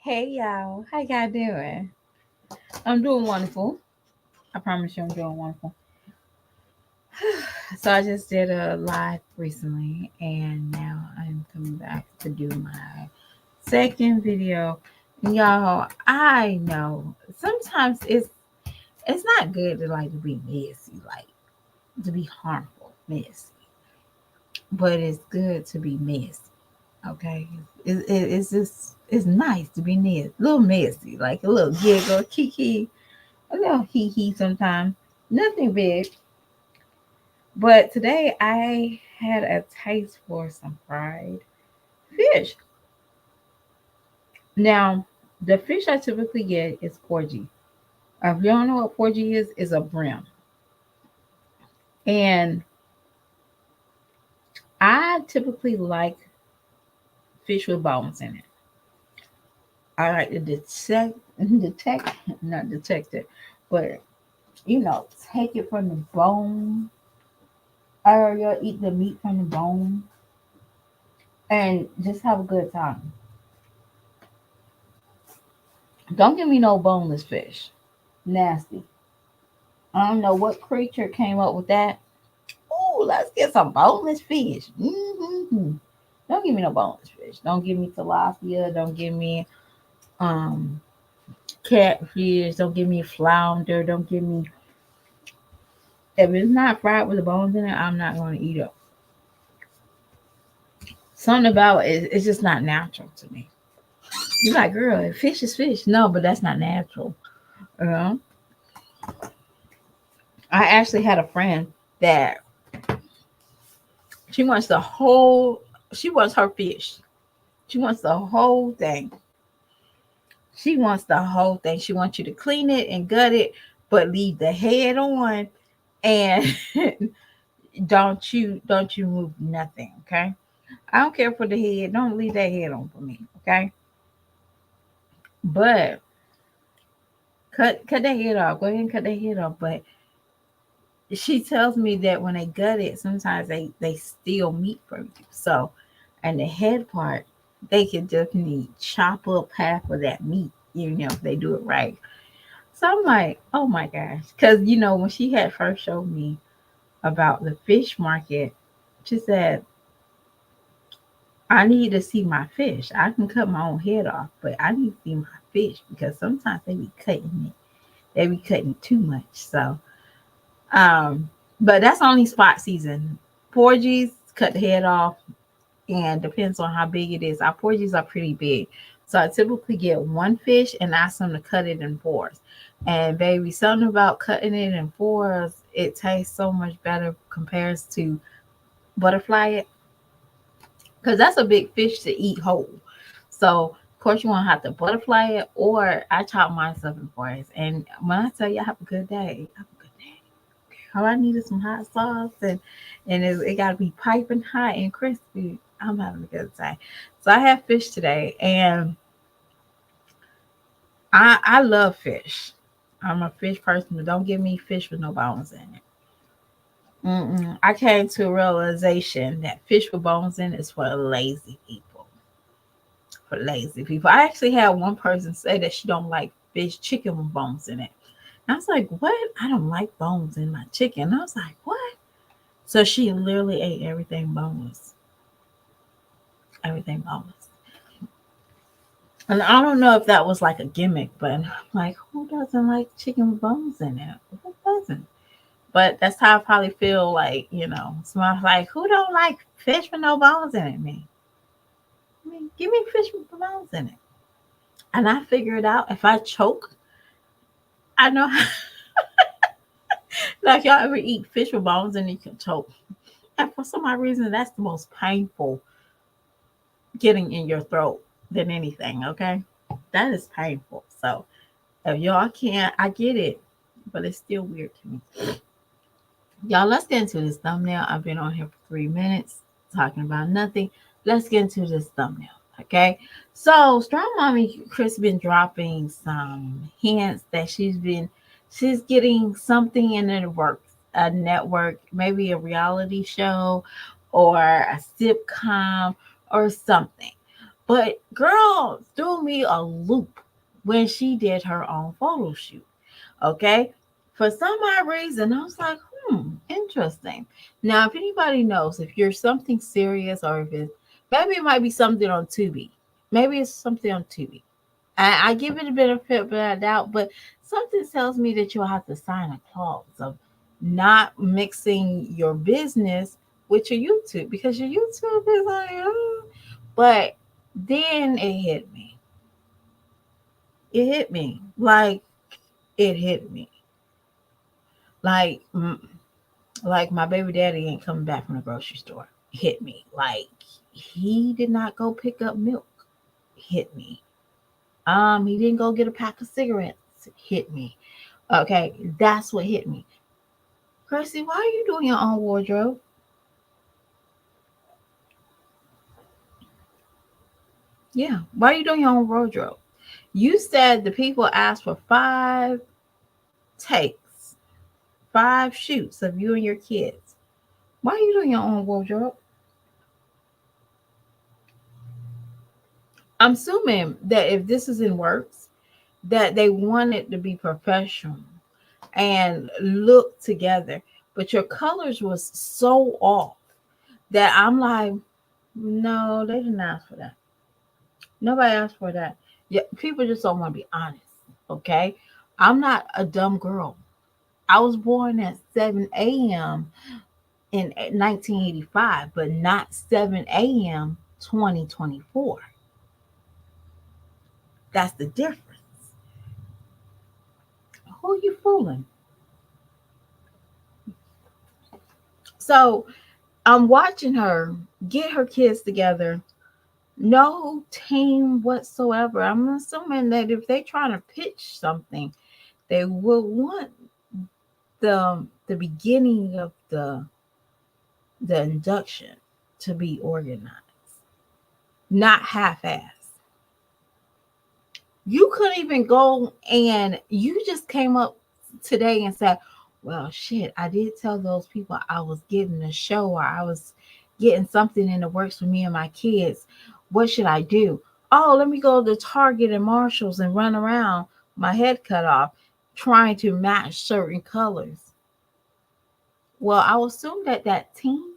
Hey y'all, how y'all doing? I'm doing wonderful. I promise you I'm doing wonderful. So I just did a live recently and now I'm coming back to do my second video. And y'all, I know sometimes it's not good to be messy, like to be harmful, messy. But it's good to be messy. Okay? It's just it's nice to be messy, a little messy, like a little giggle, kiki, a little hee hee sometimes. Nothing big. But today I had a taste for some fried fish. Now, the fish I typically get is 4G. If you don't know what 4G is a brim. And I typically like fish with bones in it. I like to not detect it, but take it from the bone, or you'll eat the meat from the bone and just have a good time. Don't give me no boneless fish. Nasty. I don't know what creature came up with that. Oh, let's get some boneless fish. Don't give me no boneless fish. Don't give me tilapia. Don't give me um catfish. Don't give me flounder. Don't give me if it's not fried with the bones in it, I'm not going to eat it. Something about it, it's just not natural to me. You're like, girl, fish is fish. No, but that's not natural. You know? I actually had a friend that she wants the whole, she wants her fish. She wants the whole thing. She wants the whole thing. She wants you to clean it and gut it, but leave the head on and don't you move nothing, okay? I don't care for the head. Don't leave that head on for me, okay? But cut the head off. Go ahead and cut the head off. But she tells me that when they gut it, sometimes they steal meat from you. So, and the head part, they can definitely chop up half of that meat. If they do it right. So I'm like, oh my gosh, because when she had first showed me about the fish market, she said, I need to see my fish. I can cut my own head off, but I need to see my fish because sometimes they be cutting it. They be cutting too much. So Um, but that's only spot season. Porgies cut the head off and depends on how big it is. Our porgies are pretty big. So I typically get one fish and ask them to cut it in fours. And baby, something about cutting it in fours, it tastes so much better compared to butterfly it. Because that's a big fish to eat whole. So of course you won't have to butterfly it or I chop myself in fours. And when I tell you I have a good day, have a good day. All I need is some hot sauce and it got to be piping hot and crispy. I'm having a good time. So I have fish today, and I love fish. I'm a fish person, but don't give me fish with no bones in it. I came to a realization that fish with bones in it is for lazy people. For lazy people. I actually had one person say that she don't like fish chicken with bones in it. And I was like, what? I don't like bones in my chicken. And I was like, what? So she literally ate everything boneless. Everything boneless. And I don't know if that was like a gimmick, but like, who doesn't like chicken with bones in it? Who doesn't? But that's how I probably feel like. So I was like, who don't like fish with no bones in it? Me. I mean, give me fish with bones in it. And I figured out if I choke, I know how, like y'all ever eat fish with bones and you can choke. And for some odd reason, that's the most painful getting in your throat than anything, okay? That is painful. So if y'all can't, I get it, but it's still weird to me. Y'all, let's get into this thumbnail. I've been on here for 3 minutes talking about nothing. Let's get into this thumbnail, okay? So Strong Mommy Chris been dropping some hints that she's getting something in the works, a network, maybe a reality show or a sitcom or something. But girl threw me a loop when she did her own photo shoot. Okay. For some odd reason, I was like, interesting. Now, if anybody knows if you're something serious or if it's maybe it might be something on Tubi. Maybe it's something on Tubi. I give it a benefit of the doubt, but something tells me that you'll have to sign a clause of not mixing your business with your YouTube because your YouTube is like, but then it hit me. It hit me. Like, it hit me. Like, like my baby daddy ain't coming back from the grocery store. Hit me. Like, he did not go pick up milk. Hit me. He didn't go get a pack of cigarettes. Hit me. Okay, that's what hit me. Chrissy, why are you doing your own wardrobe? Yeah, why are you doing your own wardrobe? You said the people asked for 5 takes, 5 shoots of you and your kids. Why are you doing your own wardrobe? I'm assuming that if this is in works, that they want it to be professional and look together. But your colors was so off that I'm like, no, they didn't ask for that. Nobody asked for that. Yeah, people just don't want to be honest. Okay. I'm not a dumb girl. I was born at 7 a.m. in 1985, but not 7 a.m. 2024. That's the difference. Who are you fooling? So I'm watching her get her kids together. No team whatsoever. I'm assuming that if they trying to pitch something, they will want the beginning of the induction to be organized, not half-ass. You couldn't even go and you just came up today and said, well, shit, I did tell those people I was getting a show or I was getting something in the works for me and my kids. What should I do? Oh, let me go to Target and Marshalls and run around, my head cut off, trying to match certain colors. Well, I will assume that that team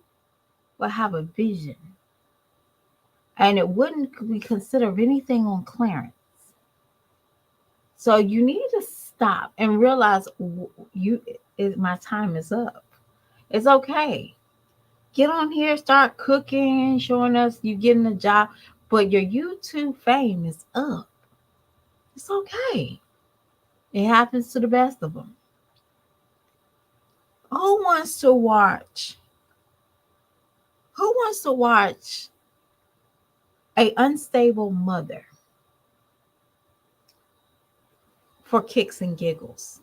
will have a vision and it wouldn't be considered anything on clearance. So you need to stop and realize you my time is up. It's okay. Get on here, start cooking, showing us you getting a job, but your YouTube fame is up. It's okay. It happens to the best of them. Who wants to watch? Who wants to watch a unstable mother for kicks and giggles?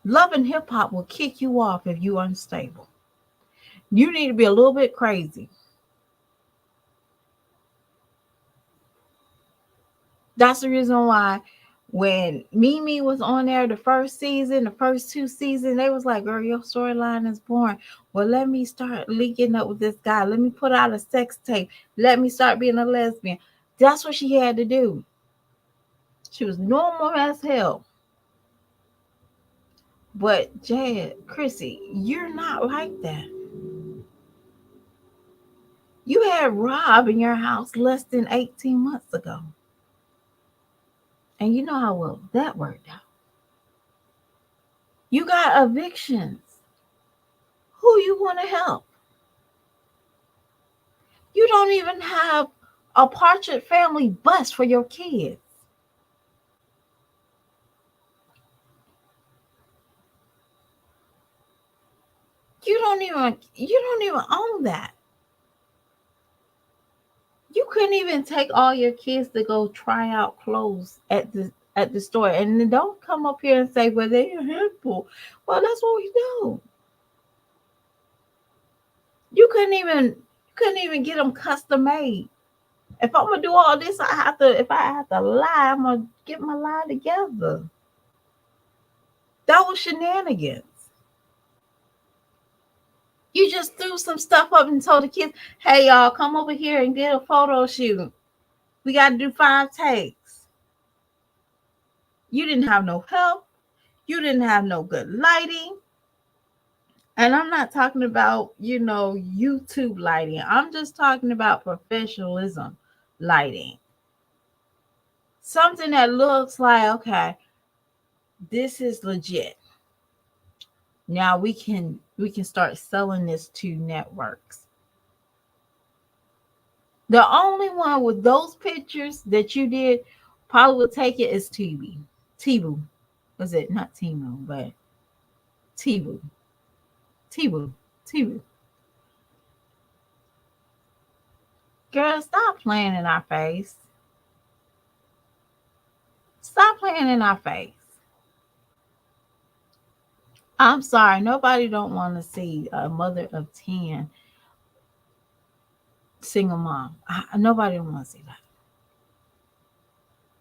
Love and hip hop will kick you off if you're unstable. You need to be a little bit crazy. That's the reason why when Mimi was on there the first season, the first 2 seasons, they was like, girl, your storyline is boring. Well, let me start linking up with this guy. Let me put out a sex tape. Let me start being a lesbian. That's what she had to do. She was normal as hell. But Jad, Chrissy, you're not like that. You had Rob in your house less than 18 months ago. And you know how well that worked out. You got evictions. Who you want to help? You don't even have a Partridge Family bus for your kids. You don't even own that. You couldn't even take all your kids to go try out clothes at the store. And then don't come up here and say, well, they're a handful. Well, that's what we do. You couldn't even get them custom made. If I'm gonna do all this, if I have to lie, I'm gonna get my lie together. That was shenanigans. You just threw some stuff up and told the kids, hey, y'all, come over here and get a photo shoot. We got to do 5 takes. You didn't have no help. You didn't have no good lighting. And I'm not talking about, YouTube lighting. I'm just talking about professionalism lighting. Something that looks like, okay, this is legit. Now we can start selling this to networks. The only one with those pictures that you did probably would take it is TV. Tibu. Was it not Timu, but Tibu. Tibu. Tibu. Girl, stop playing in our face. Stop playing in our face. I'm sorry, nobody don't want to see a mother of 10 single mom. Nobody don't want to see that.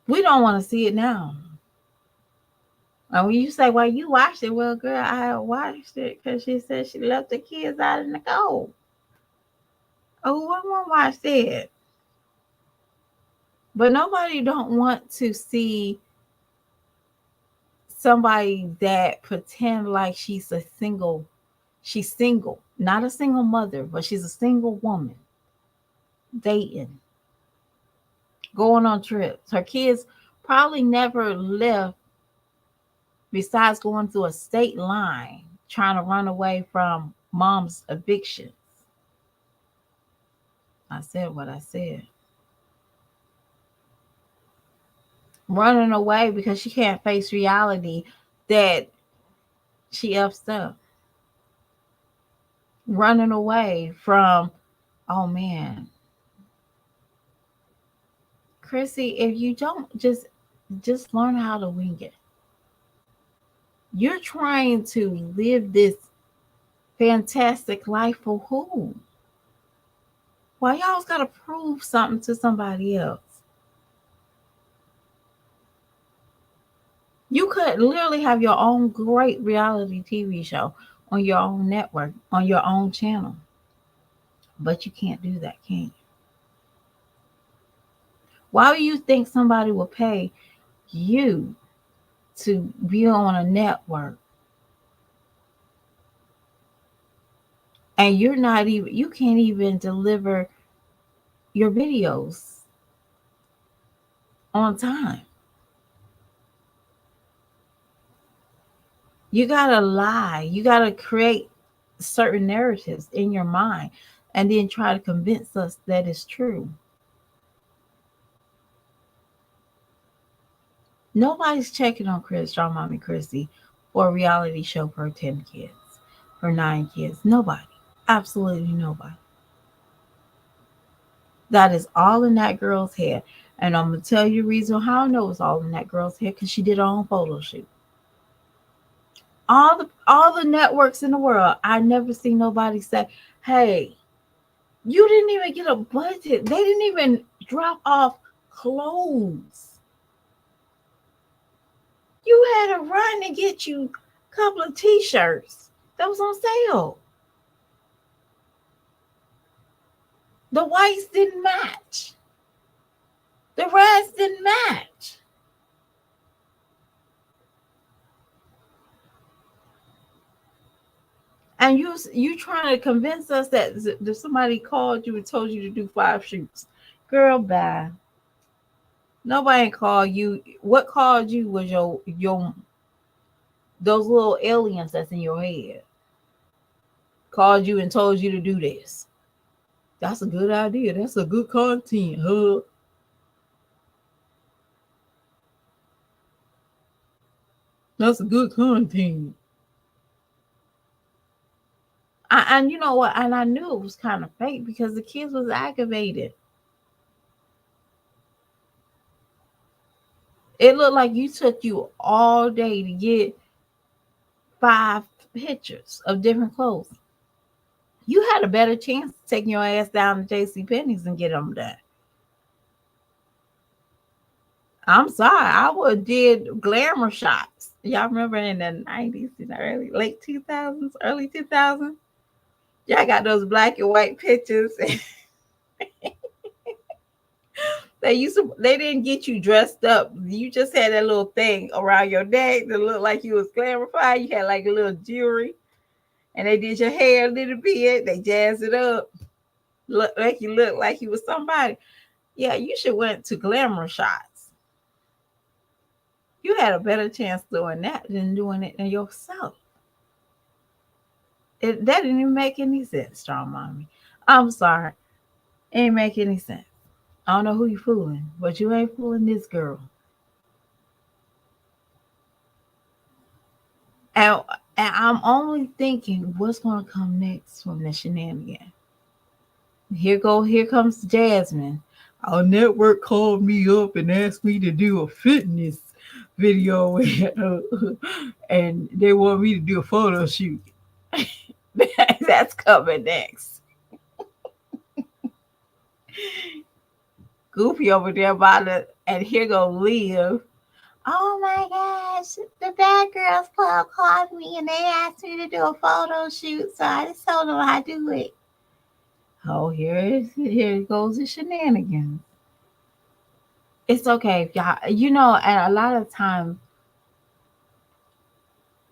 We don't want to see it now. And when you say, well, you watched it, well, girl, I watched it because she said she left the kids out in the cold. Oh, I want to watch that. But nobody don't want to see somebody that pretend like she's single, not a single mother, but she's a single woman, dating, going on trips. Her kids probably never left besides going through a state line trying to run away from mom's evictions. I said what I said. Running away because she can't face reality that she effed up. Running away from, oh man. Chrissy, if you don't just learn how to wing it. You're trying to live this fantastic life for who? Why y'all's gotta prove something to somebody else? You could literally have your own great reality TV show on your own network, on your own channel. But you can't do that, can you? Why do you think somebody will pay you to be on a network and you can't even deliver your videos on time? You gotta lie. You gotta create certain narratives in your mind and then try to convince us that it's true. Nobody's checking on Strong Mommy Chrissy for a reality show for 10 kids, for 9 kids. Nobody. Absolutely nobody. That is all in that girl's head. And I'm going to tell you the reason how I know it's all in that girl's head, because she did her own photo shoot. All the networks in the world, I never seen nobody say, hey, you didn't even get a budget. They didn't even drop off clothes. You had to run to get you a couple of t-shirts that was on sale. The whites didn't match. The reds didn't match. And you trying to convince us that somebody called you and told you to do 5 shoots. Girl, bye. Nobody called you. What called you was your those little aliens that's in your head. Called you and told you to do this. That's a good idea. That's a good content, huh? That's a good content. And you know what? And I knew it was kind of fake because the kids was aggravated. It looked like you took you all day to get 5 pictures of different clothes. You had a better chance of taking your ass down to J.C. Penney's and get them done. I'm sorry, I would have did glamour shots. Y'all remember in the 90s, in the late 2000s, early 2000s? Y'all got those black and white pictures. They didn't get you dressed up. You just had that little thing around your neck that looked like you was clarified. You had like a little jewelry, and they did your hair a little bit. They jazzed it up, look like you was somebody. Yeah, you should went to glamour shots. You had a better chance doing that than doing it in yourself. That didn't even make any sense, strong mommy. I'm sorry, it ain't make any sense. I don't know who you fooling, but you ain't fooling this girl. And, and I'm only thinking what's gonna come next from the shenanigan. Here comes Jasmine. Our network called me up and asked me to do a fitness video, and they want me to do a photo shoot. That's coming next. Goofy over there about it, and here go Liv. Oh my gosh, the Bad Girls Club called me and they asked me to do a photo shoot, so I just told them I do it. Oh, here goes the shenanigans. It's okay if y'all, and a lot of times,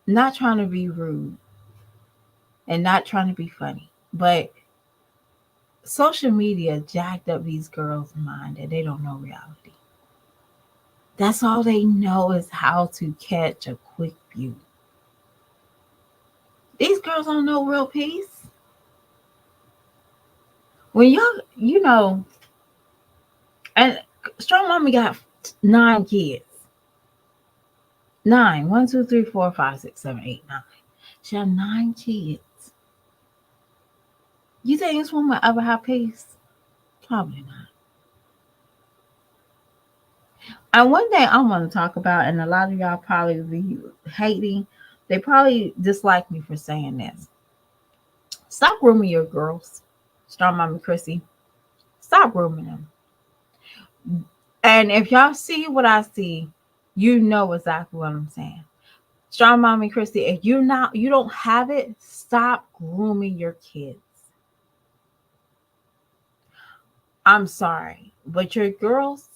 not trying to be rude and not trying to be funny, but social media jacked up these girls' mind and they don't know reality. That's all they know is how to catch a quick view. These girls don't know real peace. When and Strong Mommy got 9 kids. 9. 1, 2, 3, 4, 5, 6, 7, 8, 9. She had 9 kids. You think this woman ever have peace? Probably not. And one thing I want to talk about, and a lot of y'all probably be hating, they probably dislike me for saying this. Stop grooming your girls. Strong Mommy Chrissy. Stop grooming them. And if y'all see what I see, you know exactly what I'm saying. Strong Mommy Christy, if you don't have it, stop grooming your kids. I'm sorry, but your girls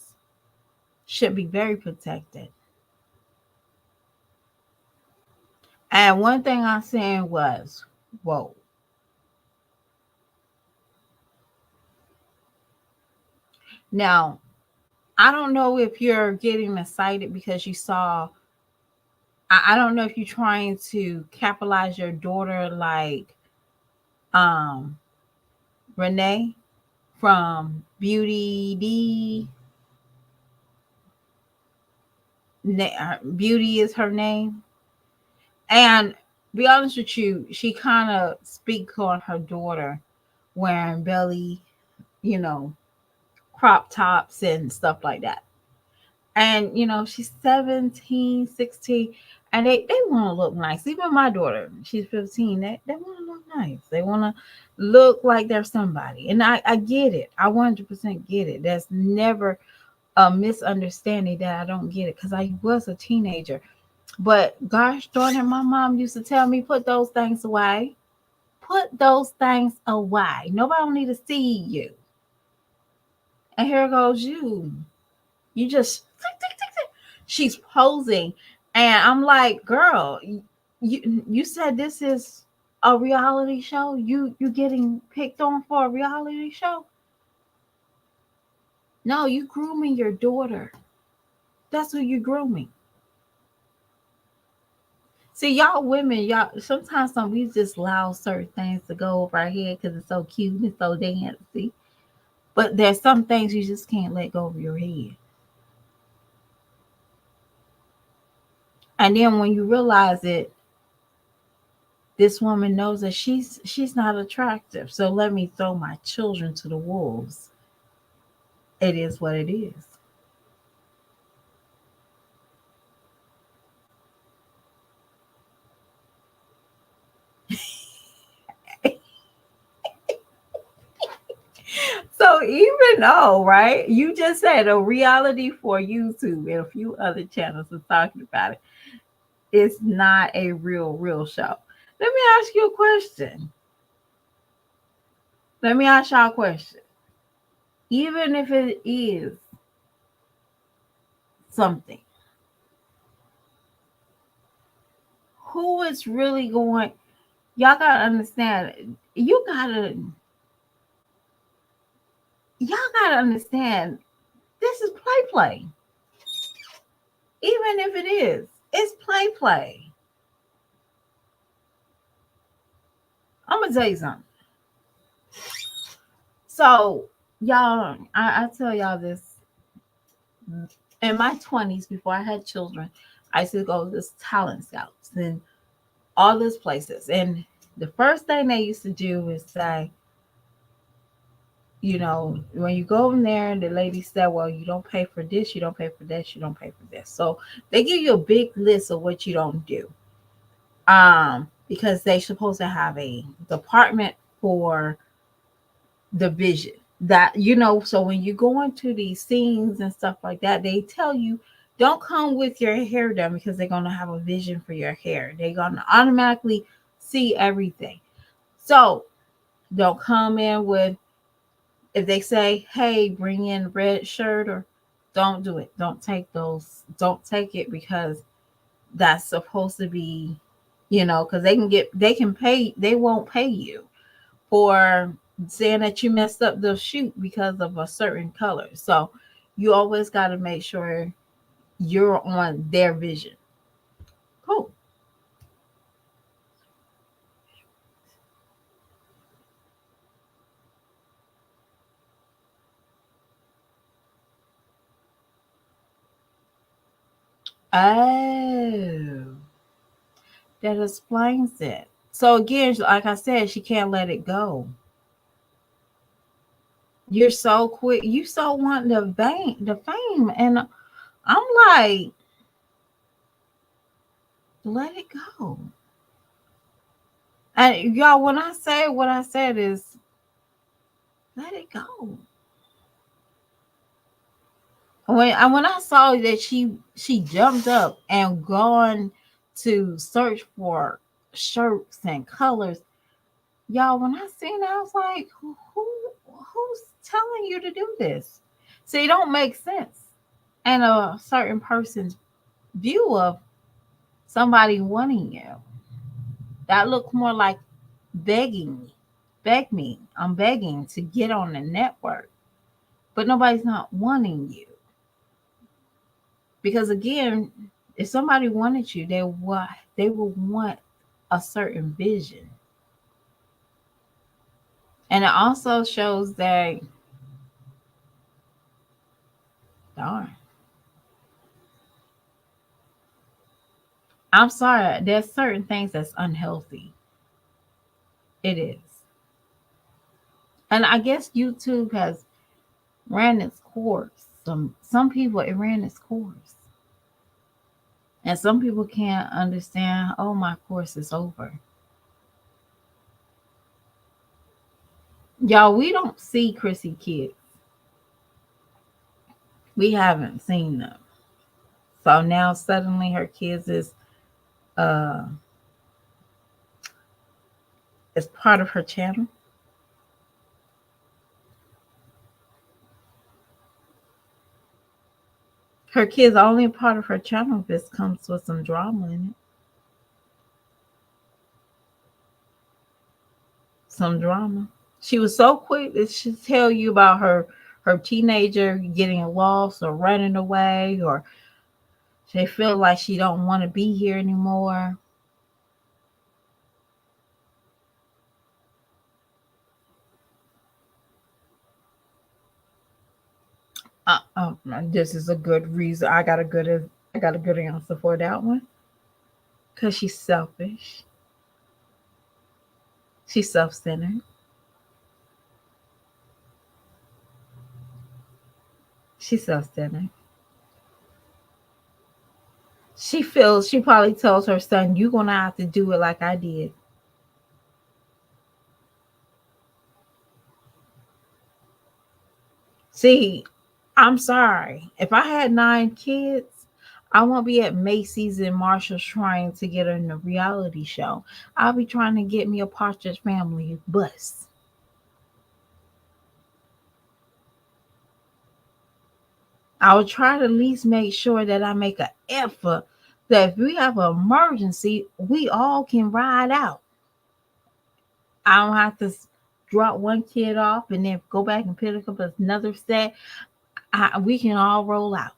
should be very protected. And one thing I said was, whoa. Now, I don't know if you're getting excited because you saw, I don't know if you're trying to capitalize your daughter like um Renee from Beauty D. Beauty is her name. And be honest with you, she kind of speaks on her daughter wearing belly, you know, crop tops and stuff like that. And, she's 17, 16, and they want to look nice. Even my daughter, she's 15, they want to look nice. They want to look like they're somebody. And I get it. I 100% get it. There's never a misunderstanding that I don't get it because I was a teenager. But gosh darn it, my mom used to tell me, put those things away. Put those things away. Nobody don't need to see you. And here goes you. You just she's posing. And I'm like, girl, you said this is a reality show? You getting picked on for a reality show? No, you grooming your daughter. That's who you grooming. See, y'all women, y'all sometimes we just allow certain things to go over our head because it's so cute and it's so dancy. But there's some things you just can't let go of your head. And then when you realize it, this woman knows that she's not attractive. So let me throw my children to the wolves. It is what it is. So even though, right, you just said a reality for YouTube and a few other channels are talking about it, it's not a real show. Let me ask you a question. Let me ask y'all a question. Even if it is something, who is really going? Y'all gotta understand. You gotta, y'all gotta understand. This is play. Even if it is, it's play. I'm gonna tell you something. So, y'all, I tell y'all this in my 20s before I had children. I used to go to this talent scouts and all these places. And the first thing they used to do is say, when you go in there, and the lady said, well, you don't pay for this, you don't pay for this, you don't pay for this. So they give you a big list of what you don't do. Because they're supposed to have a department for the vision that so when you go into these scenes and stuff like that, they tell you don't come with your hair done because they're going to have a vision for your hair. They're going to automatically see everything. So don't come in with, if they say, hey, bring in red shirt, or don't do it. Don't take it, because that's supposed to be, because they won't pay you for saying that you messed up the shoot because of a certain color. So you always got to make sure you're on their vision. Cool. Oh, that explains it. So again, like I said, she can't let it go. You're so quick. You so want the fame, and I'm like, let it go. And y'all, when I say what I said is, let it go. When I saw that she jumped up and gone to search for shirts and colors, y'all. When I seen that, I was like, who's telling you to do this? See, it don't make sense. And a certain person's view of somebody wanting you, that look more like begging me. Beg me. I'm begging to get on the network, but nobody's not wanting you. Because again, if somebody wanted you, they will want a certain vision. And it also shows that, darn, I'm sorry, there's certain things that's unhealthy. It is. And I guess YouTube has ran its course. Some people, it ran its course. And some people can't understand, oh, my course is over. Y'all, we don't see Chrissy kids. We haven't seen them. So now suddenly her kids uh is part of her channel. Her kids are only a part of her channel if this comes with some drama in it. Some drama. She was so quick that she tell you about her teenager getting lost or running away, or they feel like she don't want to be here anymore. This is a good reason. I got a good answer for that one. Cause she's selfish. She's self-centered. She's self-centered. She probably tells her son, "You're gonna have to do it like I did." See, I'm sorry. If I had 9 kids, I won't be at Macy's and Marshall's trying to get in a reality show. I'll be trying to get me a Partridge Family bus. I will try to at least make sure that I make an effort that if we have an emergency, we all can ride out. I don't have to drop one kid off and then go back and pick up another set. We can all roll out.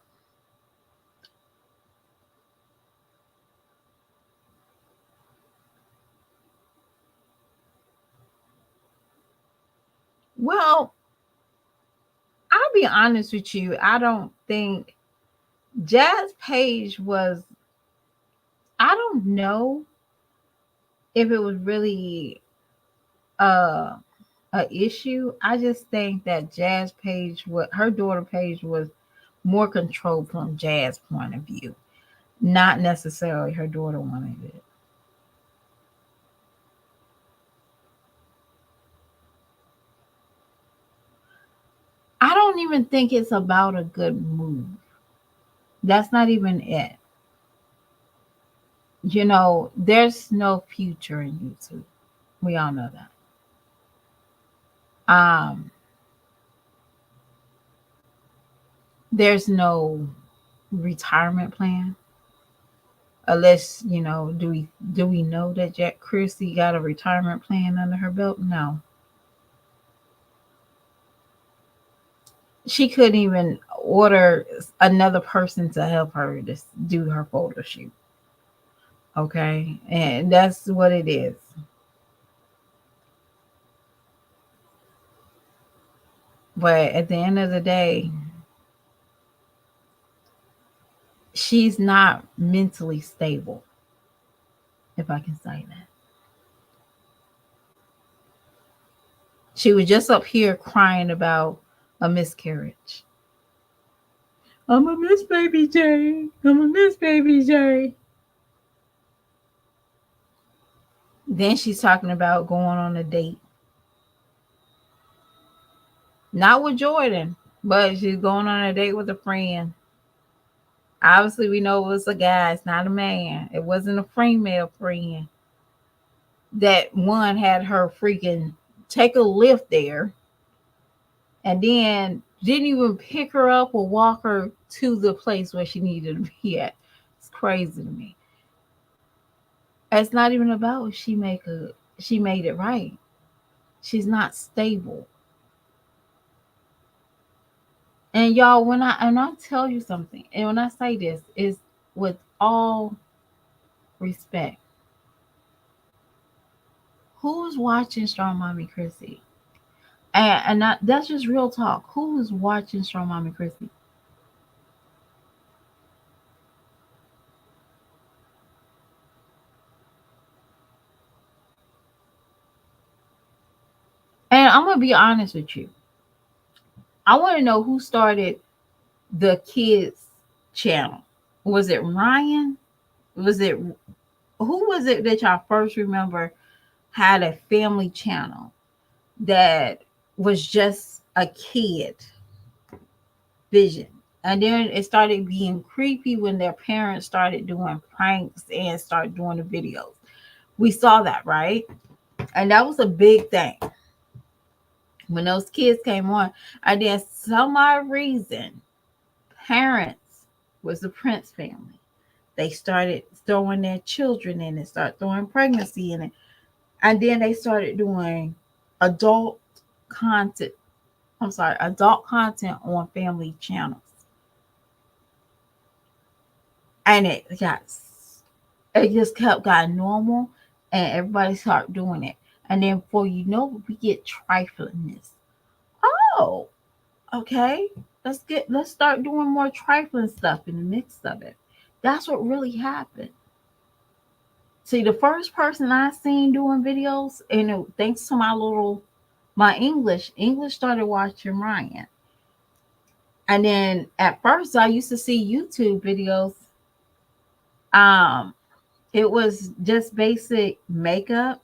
Well, I'll be honest with you. I don't think Jazz Page was, I don't know if it was really uh a issue. I just think that Jazz Page, what her daughter Page was more controlled from Jazz point of view, not necessarily her daughter wanted it. I don't even think it's about a good move. That's not even it. There's no future in YouTube. We all know that. There's no retirement plan. Unless, do we know that Jack Christie got a retirement plan under her belt? No. She couldn't even order another person to help her to do her photo shoot. Okay. And that's what it is. But at the end of the day, she's not mentally stable, if I can say that. She was just up here crying about a miscarriage. I'm a miss baby J. I'm a miss baby J. Then she's talking about going on a date. Not with Jordan, but she's going on a date with a friend. Obviously, we know it was a guy. It's not a man. It wasn't a female friend. That one had her freaking take a lift there and then didn't even pick her up or walk her to the place where she needed to be at. It's crazy to me. It's not even about she made it right. She's not stable. And y'all, when I tell you something, and when I say this, is with all respect. Who's watching Strong Mommy Chrissy? That's just real talk. Who's watching Strong Mommy Chrissy? And I'm gonna be honest with you. I want to know who started the kids channel. Was it Ryan? Was it who was it that y'all first remember had a family channel that was just a kid vision? And then it started being creepy when their parents started doing pranks and started doing the videos. We saw that, right? And that was a big thing when those kids came on. And then some odd reason, parents was the Prince family. They started throwing their children in it, start throwing pregnancy in it. And then they started doing adult content. I'm sorry, adult content on family channels. And it just kept got normal and everybody started doing it. And then before you know, we get triflingness. Oh, okay. Let's start doing more trifling stuff in the midst of it. That's what really happened. See, the first person I seen doing videos, and thanks to my English started watching Ryan. And then at first I used to see YouTube videos. Um, it was just basic makeup,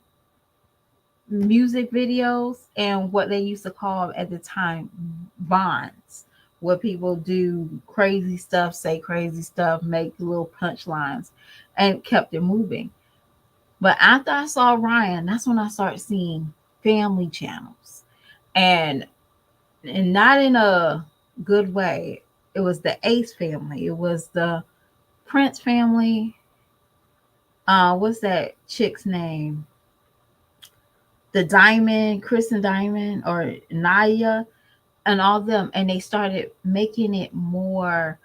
music videos, and what they used to call at the time bonds, where people do crazy stuff, say crazy stuff, make little punchlines, and kept it moving. But after I saw Ryan, that's when I started seeing family channels, and not in a good way. It was the Ace family. It was the Prince family. What's that chick's name? The Diamond, Chris and Diamond, or Naya, and all them. And they started making it more.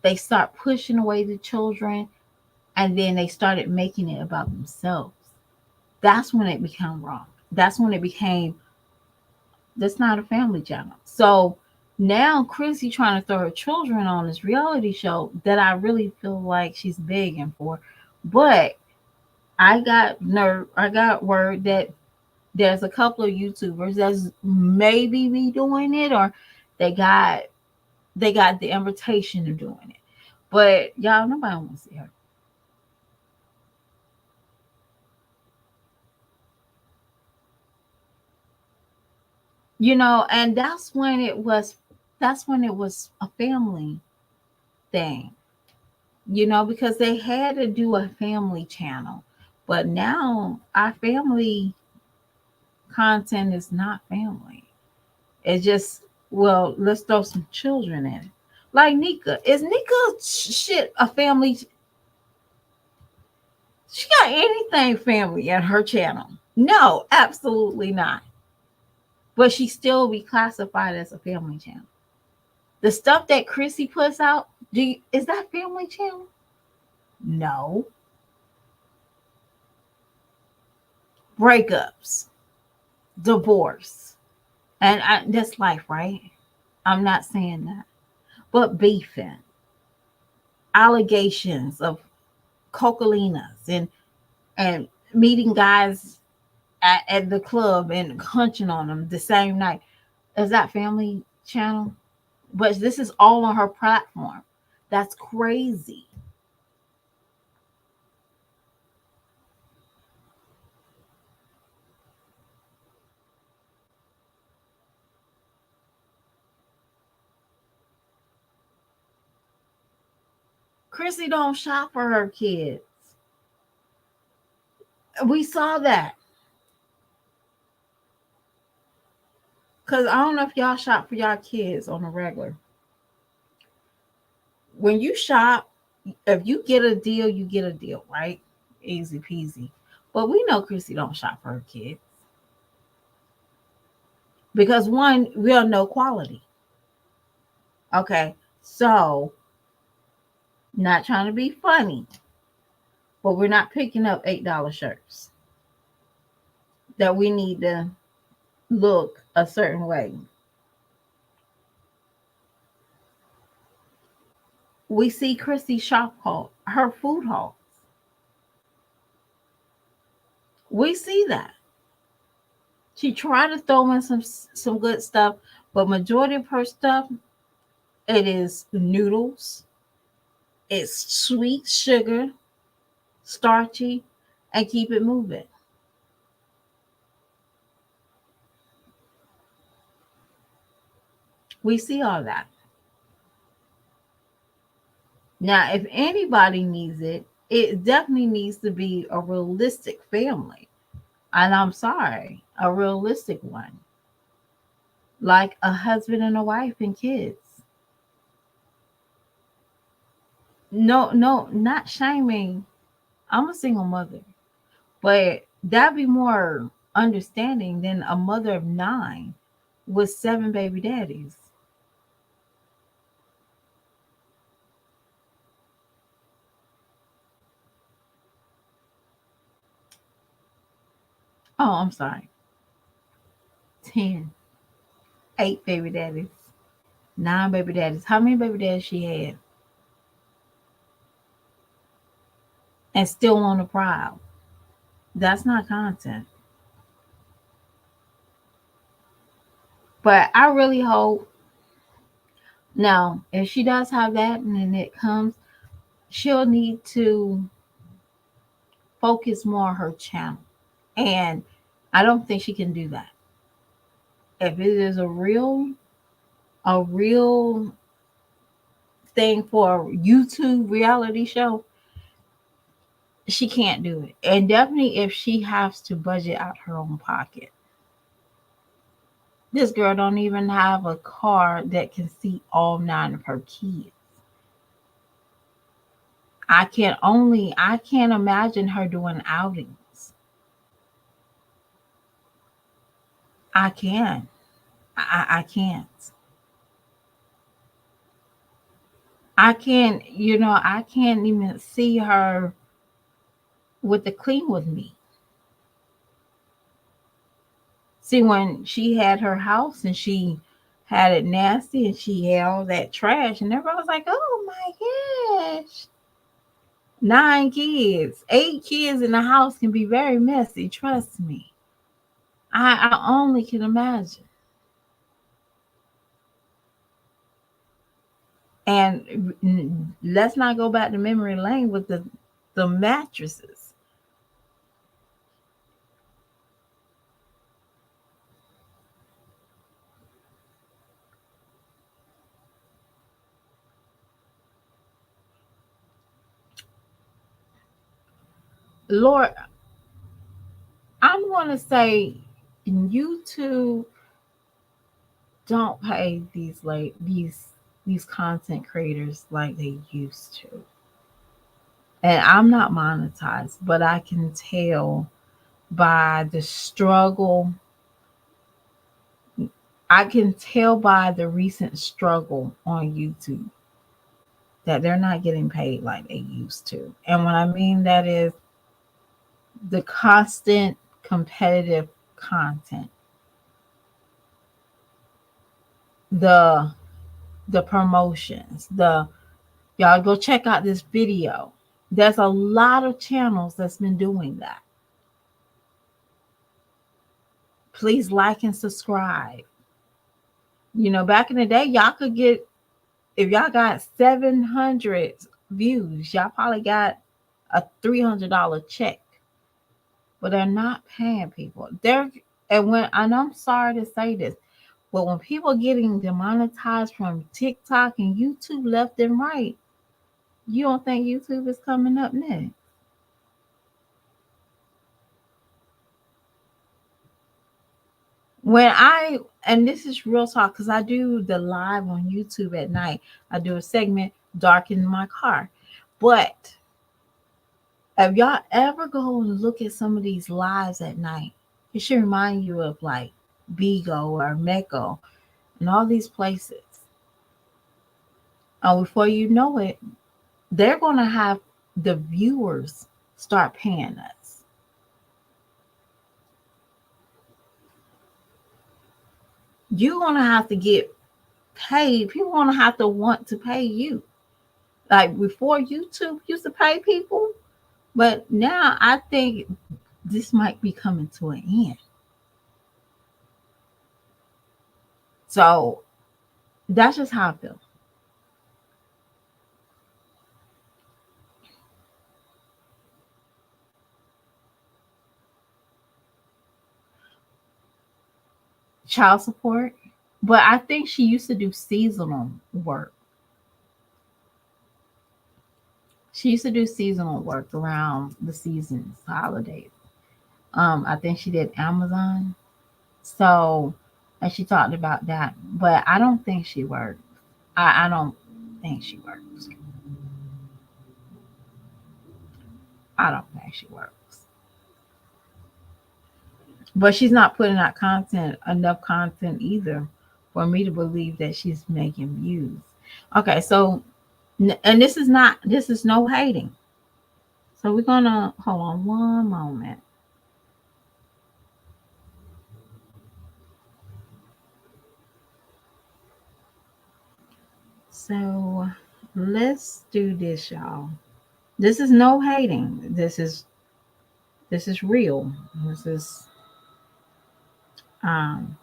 They start pushing away the children, and then they started making it about themselves. That's when it became wrong. That's when it became, that's not a family channel. So now Chrissy trying to throw her children on this reality show that I really feel like she's begging for. But I got word that there's a couple of YouTubers that's maybe be doing it, or they got they got the invitation of doing it. But y'all, nobody wants to see her. And that's when it was a family thing, because they had to do a family channel. But now our family content is not family. It's just, well, let's throw some children in it. Like Nika. Is Nika shit a family? She got anything family at her channel? No, absolutely not. But she still be classified as a family channel. The stuff that Chrissy puts out, is that family channel? No. Breakups, divorce, and that's life, right? I'm not saying that, but beefing, allegations of cocalinas, and meeting guys at the club and hunching on them the same night. Is that family channel? But this is all on her platform. That's crazy. Chrissy don't shop for her kids. We saw that. Because I don't know if y'all shop for y'all kids on a regular. When you shop, if you get a deal, you get a deal, right? Easy peasy. But we know Chrissy don't shop for her kids. Because one, we all know quality. Okay. So, not trying to be funny, but we're not picking up $8 shirts that we need to look a certain way. We see Chrissy shop haul, her food hauls. We see that. She tried to throw in some good stuff, but majority of her stuff, it is noodles, it's sweet sugar, starchy, and keep it moving. We see all that. Now, if anybody needs it, it definitely needs to be a realistic family. And I'm sorry, a realistic one. Like a husband and a wife and kids. No, no, not shaming. I'm a single mother, but that'd be more understanding than a mother of 9 with 7 baby daddies. Oh, I'm sorry. 10, 8 baby daddies, 9 baby daddies. How many baby daddies she had? And still on the prowl. That's not content. But I really hope now, if she does have that and then it comes, she'll need to focus more on her channel. And I don't think she can do that. If it is a real thing for a YouTube reality show, she can't do it. And definitely if she has to budget out her own pocket. This girl don't even have a car that can seat all 9 of her kids. I can't imagine her doing outings. I can't. I can't. I can't, I can't even see her with the clean with me. See, when she had her house and she had it nasty and she had all that trash, and everybody was like, oh my gosh. 9 kids, 8 kids in the house can be very messy. Trust me. I only can imagine. And let's not go back to memory lane with the mattresses. Lord, I'm gonna say YouTube don't pay these content creators like they used to. And I'm not monetized, but I can tell by the struggle. I can tell by the recent struggle on YouTube that they're not getting paid like they used to. And what I mean that is the constant competitive content, the the promotions, the y'all go check out this video. There's a lot of channels that's been doing that. Please like and subscribe. Back in the day, y'all could get, if y'all got 700 views, y'all probably got a $300 check. But they're not paying people. And I'm sorry to say this, but when people getting demonetized from TikTok and YouTube left and right, you don't think YouTube is coming up next? And this is real talk because I do the live on YouTube at night. I do a segment, Dark in My Car. But if y'all ever go and look at some of these lives at night, it should remind you of like Bigo or Meko and all these places. Before you know it, they're going to have the viewers start paying us. You're going to have to get paid. People going to have to want to pay you. Like before, YouTube used to pay people, but now I think this might be coming to an end. So that's just how I feel. Child support, but I think she used to do seasonal work. She used to do seasonal work around the seasons, holidays. I think she did Amazon. So, and she talked about that, but I don't think she works. I don't think she works. I don't think she works. But she's not putting out enough content either for me to believe that she's making views. Okay, so, and this is no hating. So we're gonna hold on one moment. So let's do this, y'all. This is no hating. This is real. This is um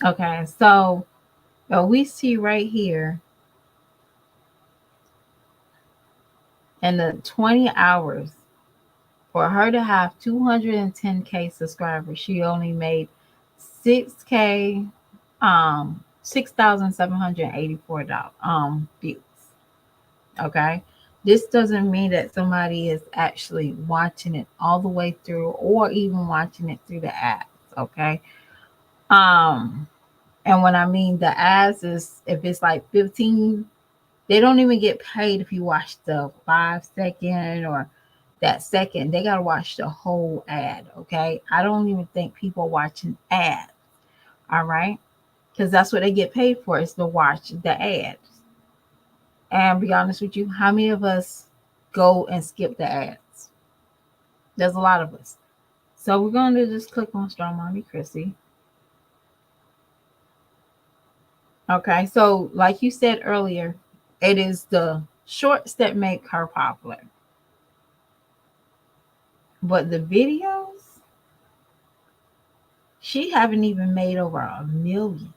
okay. So we see right here In the 20 hours for her to have 210K subscribers, she only made 6K, 6,784 views. Okay. This doesn't mean that somebody is actually watching it all the way through or even watching it through the ads. Okay. Um, and when I mean the ads is if it's like 15, they don't even get paid if you watch the 5 second or that second. They gotta watch the whole ad. Okay. I don't even think people are watching ads. All right. Because that's what they get paid for is to watch the ads. And be honest with you, how many of us go and skip the ads? There's a lot of us. So we're going to just click on Strong Mommy Chrissy. Okay, so like you said earlier, it is the shorts that make her popular. But the videos, she haven't even made over 1 million.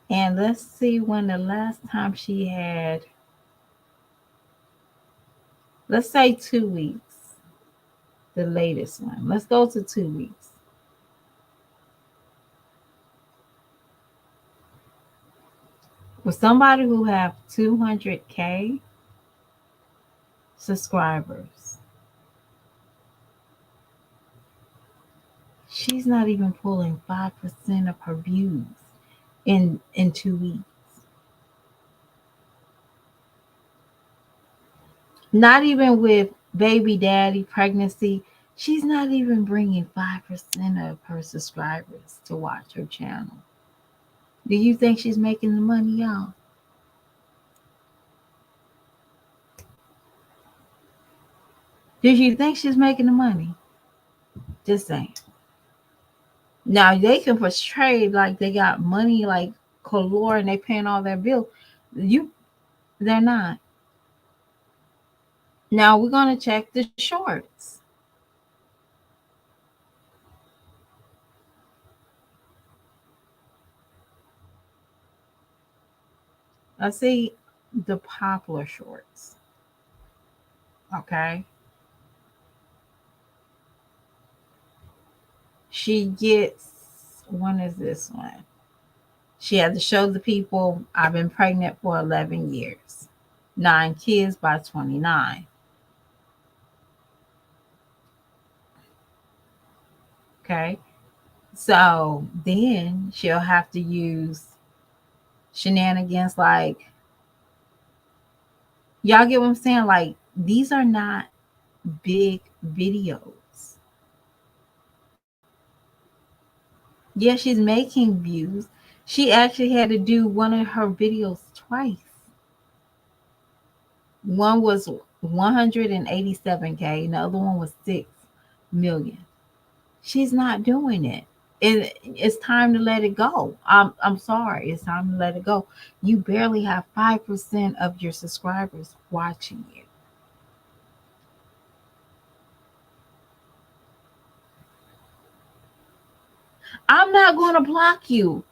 And let's see when the last time she had, let's say 2 weeks, the latest one. Let's go to 2 weeks. For somebody who have 200K subscribers, she's not even pulling 5% of her views in 2 weeks. Not even with baby daddy pregnancy, she's not even bringing 5% of her subscribers to watch her channel. Do you think she's making the money, y'all? Do you think she's making the money? Just saying. Now they can portray like they got money like galore and they paying all their bills. You, they're not. Now we're gonna check the shorts. Let's see the popular shorts. Okay. She gets, when is this one? She had to show the people I've been pregnant for 11 years, 9 kids by 29. Okay. So then she'll have to use shenanigans like, y'all get what I'm saying? Like, these are not big videos. Yeah, she's making views. She actually had to do one of her videos twice. One was 187K, and the other one was 6 million. She's not doing it. It's time to let it go. I'm sorry. It's time to let it go. You barely have 5% of your subscribers watching you. I'm not going to block you.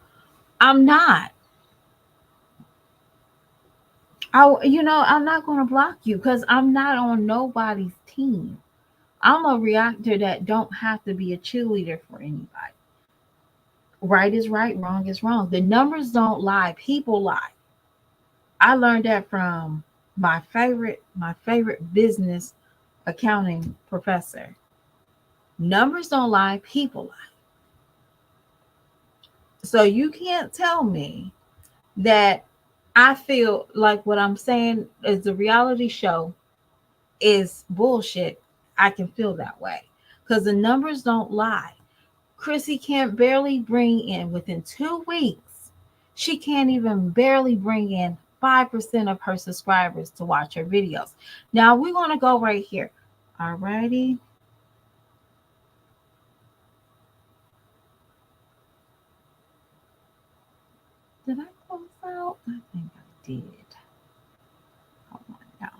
I'm not. I'm not going to block you because I'm not on nobody's team. I'm a reactor that don't have to be a cheerleader for anybody. Right is right, wrong is wrong. The numbers don't lie, people lie. I learned that from my favorite business accounting professor. Numbers don't lie, people lie. So you can't tell me that I feel like what I'm saying is the reality show is bullshit. I can feel that way because the numbers don't lie. Chrissy can't barely bring in within 2 weeks. She can't even barely bring in 5% of her subscribers to watch her videos. Now we're going to go right here. Alrighty. Did I close out? I think I did. Hold on now.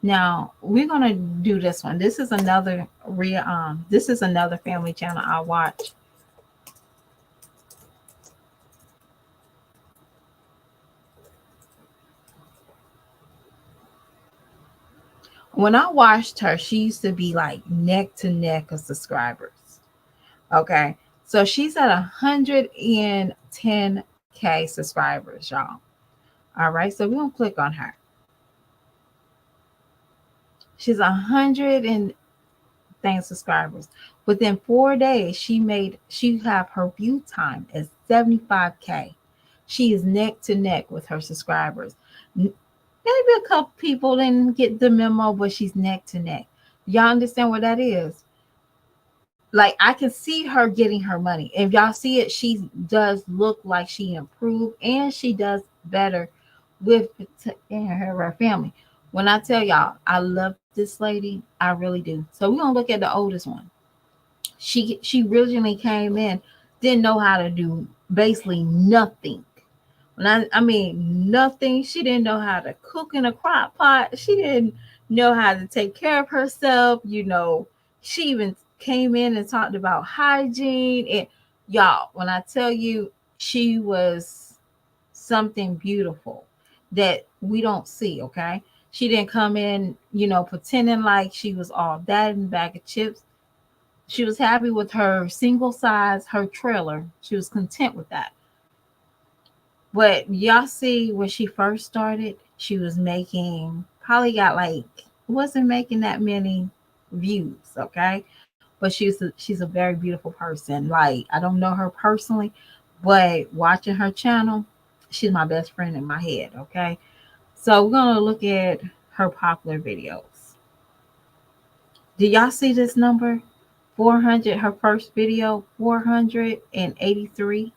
Now we're gonna do this one. This is another this is another family channel I watch. When I watched her, she used to be like neck to neck of subscribers. Okay. So she's at 110K subscribers, y'all. All right. So we're gonna click on her. She's 100 thing subscribers. Within 4 days, she have her view time at 75K. She is neck to neck with her subscribers. Maybe a couple people didn't get the memo, but she's neck to neck. Y'all understand what that is? Like I can see her getting her money. If y'all see it, she does look like she improved and she does better with her family. When I tell y'all, I love this lady, I really do. So we're gonna look at the oldest one. She originally came in, didn't know how to do basically nothing. I mean nothing. She didn't know how to cook in a crock pot. She didn't know how to take care of herself. She even came in and talked about hygiene. And y'all, when I tell you, she was something beautiful that we don't see. Okay, she didn't come in, pretending like she was all that in a bag of chips. She was happy with her single size, her trailer. She was content with that. But y'all see when she first started, she was making probably got like wasn't making that many views, okay? But she's a very beautiful person. Like I don't know her personally, but watching her channel, she's my best friend in my head, okay? So we're gonna look at her popular videos. Do y'all see this number? 400, her first video, 483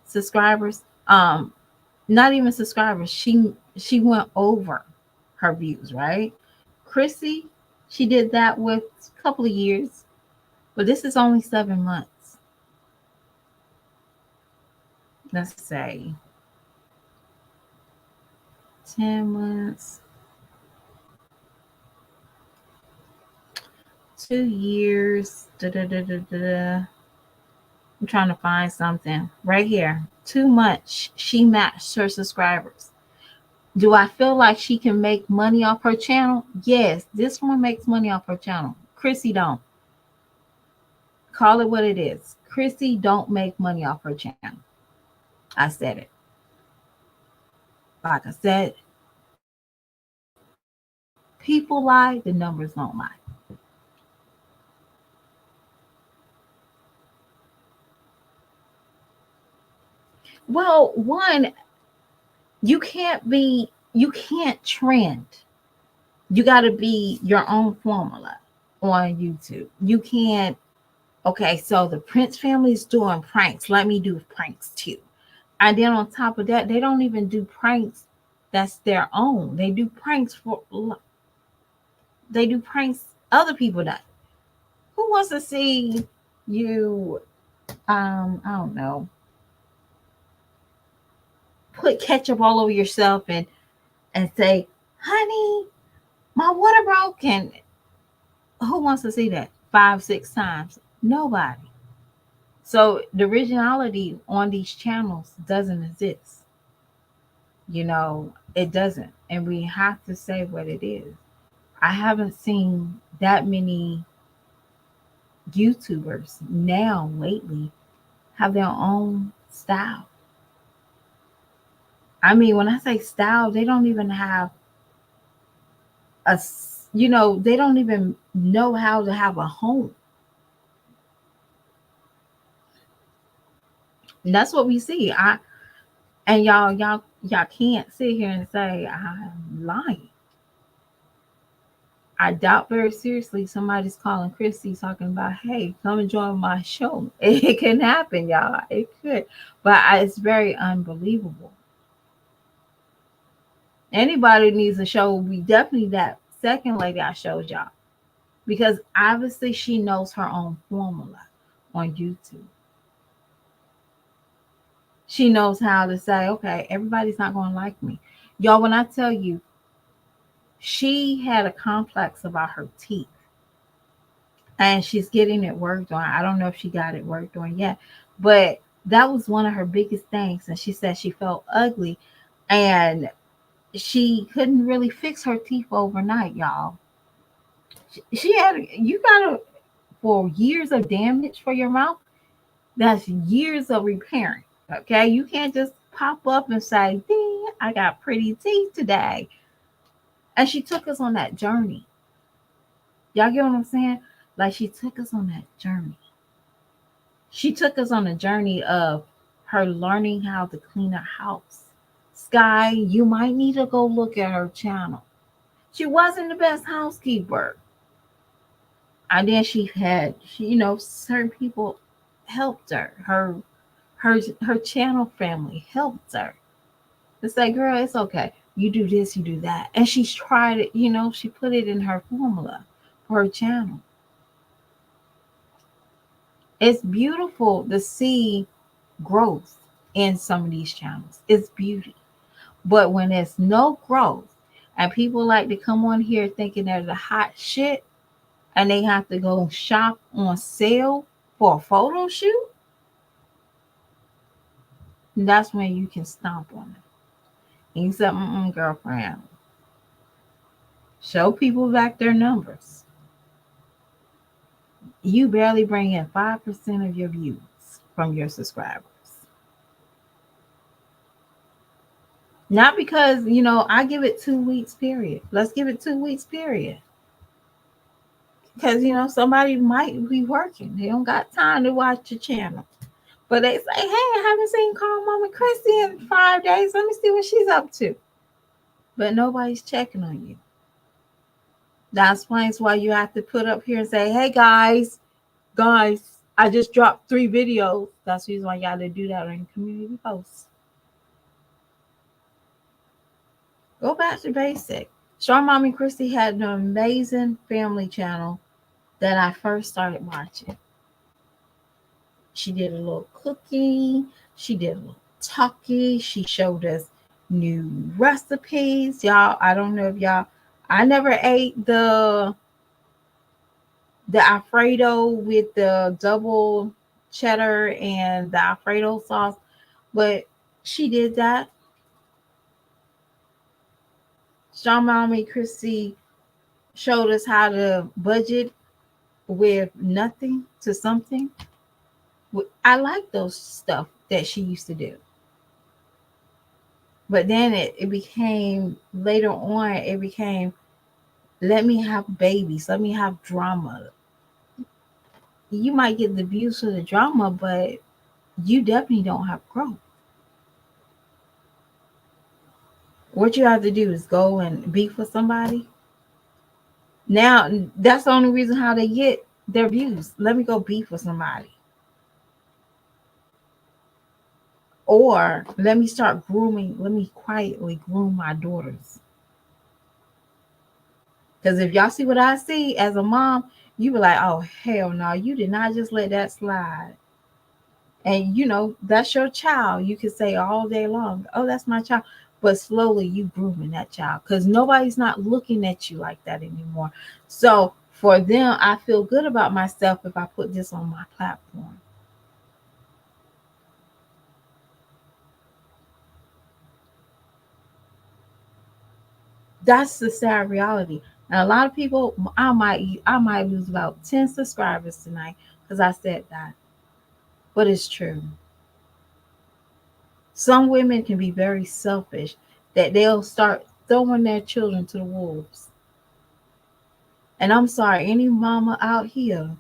subscribers. Not even subscribers. She went over her views, right? Chrissy, she did that with a couple of years, but this is only 7 months. Let's say 10 months, 2 years. Da, da, da, da, da. I'm trying to find something right here. 2 months, she matched her subscribers. Do I feel like she can make money off her channel? Yes, this one makes money off her channel. Chrissy don't. Call it what it is. Chrissy don't make money off her channel. I said it. Like I said, people lie, the numbers don't lie. Well, one, you can't trend. You got to be your own formula on YouTube. You can't, okay, so the Prince family is doing pranks. Let me do pranks too. And then on top of that, they don't even do pranks that's their own. They do pranks other people done. Who wants to see you I don't know, put ketchup all over yourself and say, honey, my water broke, and who wants to see that 5 6 times? Nobody. So the originality on these channels doesn't exist. It doesn't. And we have to say what it is. I haven't seen that many YouTubers now lately have their own style. I mean, when I say style, they don't even have they don't even know how to have a home. And that's what we see. And y'all can't sit here and say I'm lying. I doubt very seriously somebody's calling Christy talking about, hey, come and join my show. It can happen, y'all. It could. But it's very unbelievable. Anybody needs a show will be definitely that second lady I showed y'all. Because obviously she knows her own formula on YouTube. She knows how to say, okay, everybody's not going to like me. Y'all, when I tell you, She had a complex about her teeth, and she's getting it worked on. I don't know if she got it worked on yet, but that was one of her biggest things. And she said she felt ugly, and she couldn't really fix her teeth overnight, y'all. She had, you gotta, for years of damage for your mouth, that's years of repairing. Okay, you can't just pop up and say, "Ding, I got pretty teeth today." And she took us on that journey. Y'all get what I'm saying? Like, she took us on that journey. She took us on a journey of her learning how to clean her house. Sky, you might need to go look at her channel. She wasn't the best housekeeper. And then certain people helped her. Her channel family helped her. It's like, girl, it's okay. You do this, you do that. And she's tried it, she put it in her formula for her channel. It's beautiful to see growth in some of these channels. It's beauty. But when there's no growth and people like to come on here thinking they're the hot shit and they have to go shop on sale for a photo shoot, that's when you can stomp on them. And you say, girlfriend, show people back their numbers. You barely bring in 5% of your views from your subscribers. Not because, I give it 2 weeks period. Let's give it 2 weeks period. Because, somebody might be working. They don't got time to watch your channel. But they say, hey, I haven't seen Carl Mama Christy in 5 days. Let me see what she's up to. But nobody's checking on you. That explains why you have to put up here and say, hey, guys, I just dropped 3 videos. That's the reason why you got to do that on community posts. Go back to basic. Strong Mommy Christy had an amazing family channel that I first started watching. She did a little cooking. She did a little talking. She showed us new recipes. Y'all, I don't know if I never ate the Alfredo with the double cheddar and the Alfredo sauce, but she did that. Strong Mommy Christy showed us how to budget with nothing to something. I like those stuff that she used to do. But then it became, later on, it became, let me have babies, let me have drama. You might get the views for the drama, but you definitely don't have growth. What you have to do is go and beef with somebody. Now, that's the only reason how they get their views. Let me go beef with somebody. Or let me quietly groom my daughters. Because if y'all see what I see as a mom, you be like, oh, hell no, you did not just let that slide. And, that's your child. You can say all day long, oh, that's my child. But slowly you grooming that child because nobody's not looking at you like that anymore. So for them, I feel good about myself if I put this on my platform. That's the sad reality. And a lot of people, I might lose about 10 subscribers tonight because I said that. But it's true. Some women can be very selfish that they'll start throwing their children to the wolves. And I'm sorry, any mama out here,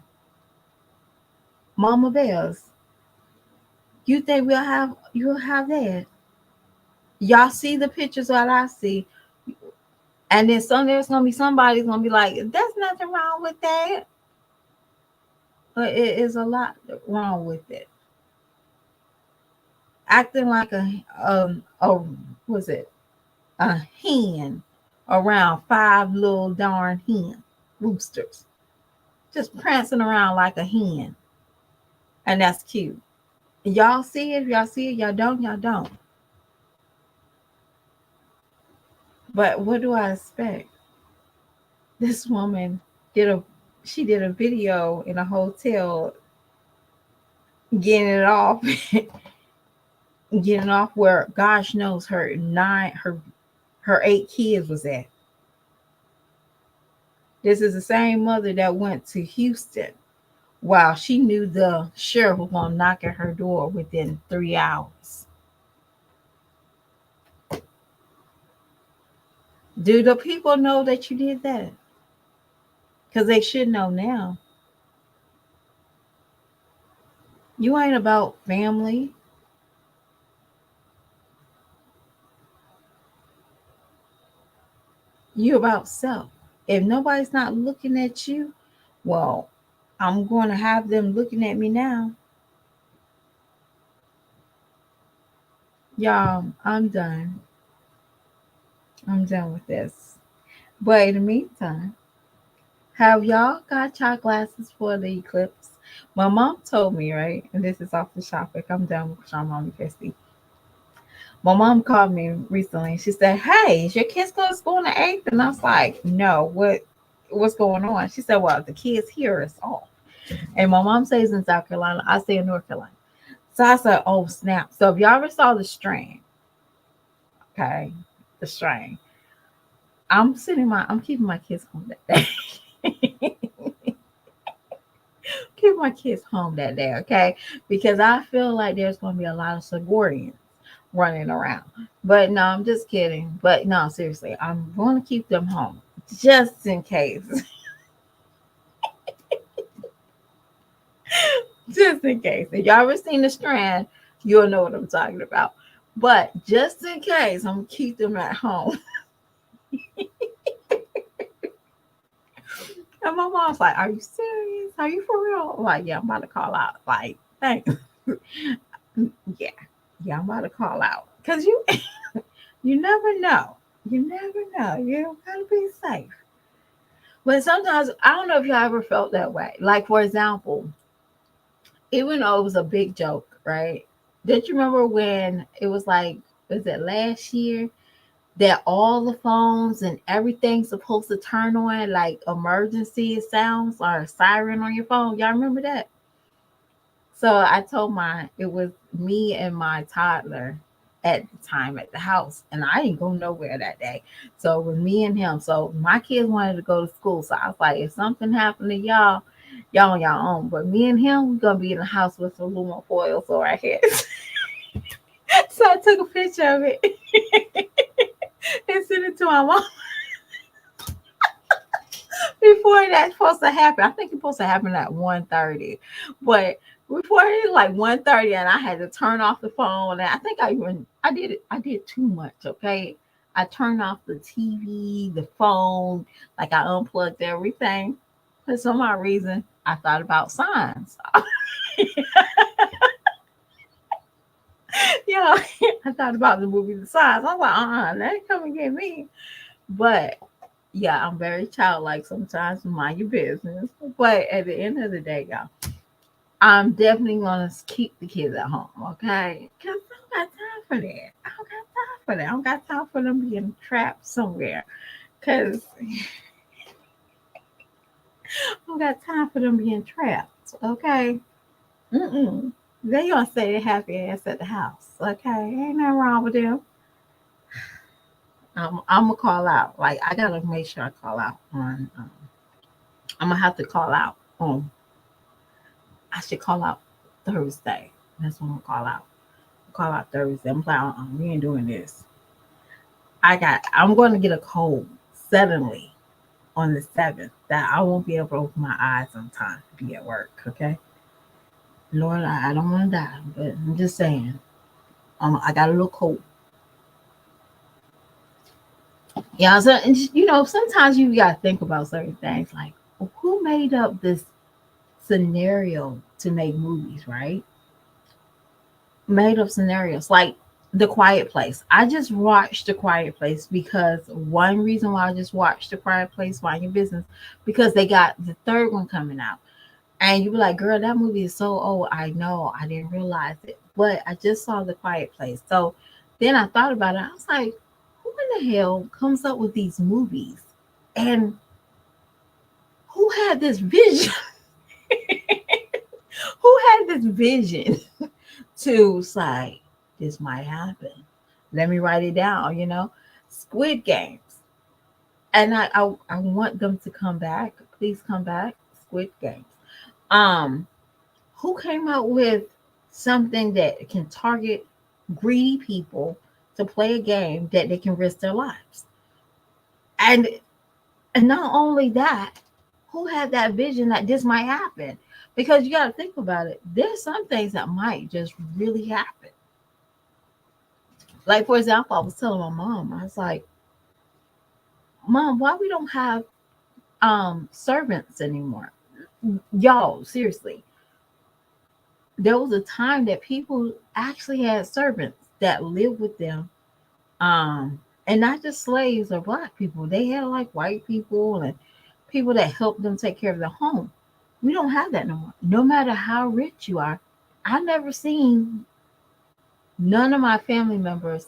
mama bears, you think you'll have that? Y'all see the pictures that I see, and then there's gonna be somebody's gonna be like, "There's nothing wrong with that," but it is a lot wrong with it. Acting like a hen around 5 little darn roosters, just prancing around like a hen, and that's cute. Y'all see it? Y'all see it? Y'all don't? Y'all don't. But what do I expect? This woman did a she did a video in a hotel getting it off, getting off where gosh knows her 8 kids was at. This is the same mother that went to Houston while she knew the sheriff was going to knock at her door within 3 hours. Do the people know that you did that? Because they should know now. You ain't about family. You about self. If nobody's not looking at you, well, I'm going to have them looking at me now. Y'all, I'm done. I'm done with this. But in the meantime, have y'all got y'all glasses for the eclipse? My mom told me, right? And this is off the topic. I'm done with y'all, Mommy Christy. My mom called me recently. She said, "Hey, is your kids going to school on the 8th?" And I was like, "No, what's going on?" She said, "Well, the kids here is off." And my mom stays in South Carolina. I stay in North Carolina. So I said, "Oh, snap." So if y'all ever saw the strain, okay, the strain, I'm keeping my kids home that day. Keep my kids home that day, okay? Because I feel like there's going to be a lot of Segorians running around. But no, I'm just kidding. But no, seriously, I'm going to keep them home just in case. Just in case. If y'all ever seen the strand, you'll know what I'm talking about. But just in case, I'm going to keep them at home. And my mom's like, "Are you serious? Are you for real?" I'm like, "Yeah, I'm about to call out." Like, thanks. Yeah. Yeah, I'm about to call out. Because you never know. You never know. You gotta be safe. But sometimes I don't know if y'all ever felt that way. Like for example, even though it was a big joke, right? Did you remember when it was like, was it last year that all the phones and everything's supposed to turn on like emergency sounds or a siren on your phone? Y'all remember that? So I told it was me and my toddler at the time at the house, and I didn't go nowhere that day. So it was me and him. So my kids wanted to go to school. So I was like, if something happened to y'all, y'all on your own. But me and him, we're gonna be in the house with aluminum foil so our heads. So I took a picture of it and sent it to my mom before that's supposed to happen. I think it's supposed to happen at 1:30, but before it like 1:30, and I had to turn off the phone. And I think I did too much. Okay, I turned off the TV, the phone, like I unplugged everything. For some odd reason, I thought about signs. Yeah, I thought about the movie The Signs. I was like, let it come and get me. But yeah, I'm very childlike sometimes. Mind your business. But at the end of the day, y'all, I'm definitely gonna keep the kids at home, okay? Cause I don't got time for that. I don't got time for that. I don't got time for them being trapped somewhere. Cause I don't got time for them being trapped. Okay. Mm-mm. They gonna stay their happy ass at the house. Okay. Ain't nothing wrong with them. I'm gonna call out. Like I gotta make sure I call out on. I'm gonna have to call out on. I should call out Thursday. That's when I'm gonna call out. Call out Thursday. I'm like, we ain't doing this. I'm going to get a cold suddenly on the 7th that I won't be able to open my eyes on time to be at work. Okay. Lord, I don't want to die, but I'm just saying, I got a little cold. Yeah. So, sometimes you got to think about certain things like, who made up this scenario to make movies, right? Made up scenarios like The Quiet Place. I just watched The Quiet Place because one reason why I just watched The Quiet Place, Mind Your Business, because they got the third one coming out. And you be like, girl, that movie is so old. I know, I didn't realize it. But I just saw The Quiet Place. So then I thought about it. I was like, who in the hell comes up with these movies? And had this vision? Who had this vision to say this might happen? Let me write it down. Squid Games. And I want them to come back. Please come back. Squid Games. Um, who came out with something that can target greedy people to play a game that they can risk their lives? And and not only that, who had that vision that this might happen? Because you got to think about it. There's some things that might just really happen. Like, for example, I was telling my mom, I was like, Mom, why we don't have servants anymore? Y'all, seriously. There was a time that people actually had servants that lived with them. And not just slaves or black people. They had like white people and people that helped them take care of their home. We don't have that no more. No matter how rich you are, I never seen none of my family members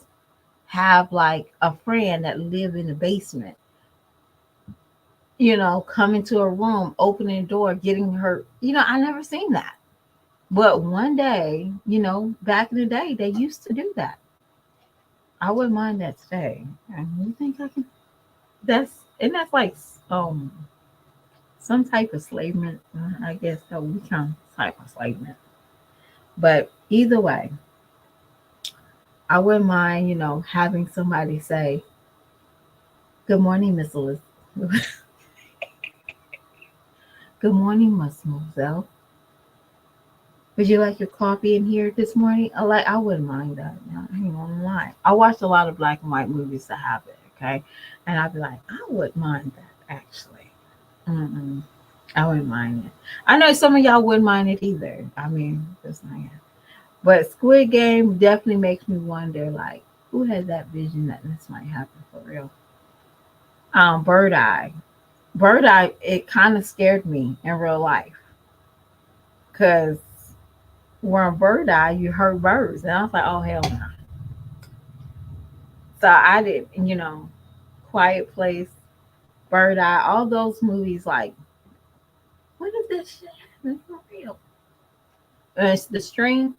have like a friend that lived in the basement, come into a room, opening a door, getting hurt. I never seen that. But one day, back in the day, they used to do that. I wouldn't mind that today. And you think I can? That's like some type of slavement. I guess that would become type of slavement. But either way, I wouldn't mind, having somebody say, "Good morning, Miss Elizabeth." "Good morning, Mademoiselle. Would you like your coffee in here this morning?" I wouldn't mind that. I ain't gonna lie. I watched a lot of black and white movies to have it, okay? And I'd be like, I wouldn't mind that actually. Mm-mm. I wouldn't mind it. I know some of y'all wouldn't mind it either. I mean, just not. But Squid Game definitely makes me wonder, like, who has that vision that this might happen for real? Bird Eye. Bird Eye, it kind of scared me in real life. Because when Bird Eye, you heard birds. And I was like, oh, hell no. So I did, Quiet Place, Bird Eye, all those movies, like, what is this shit? It's not real. It's the stream.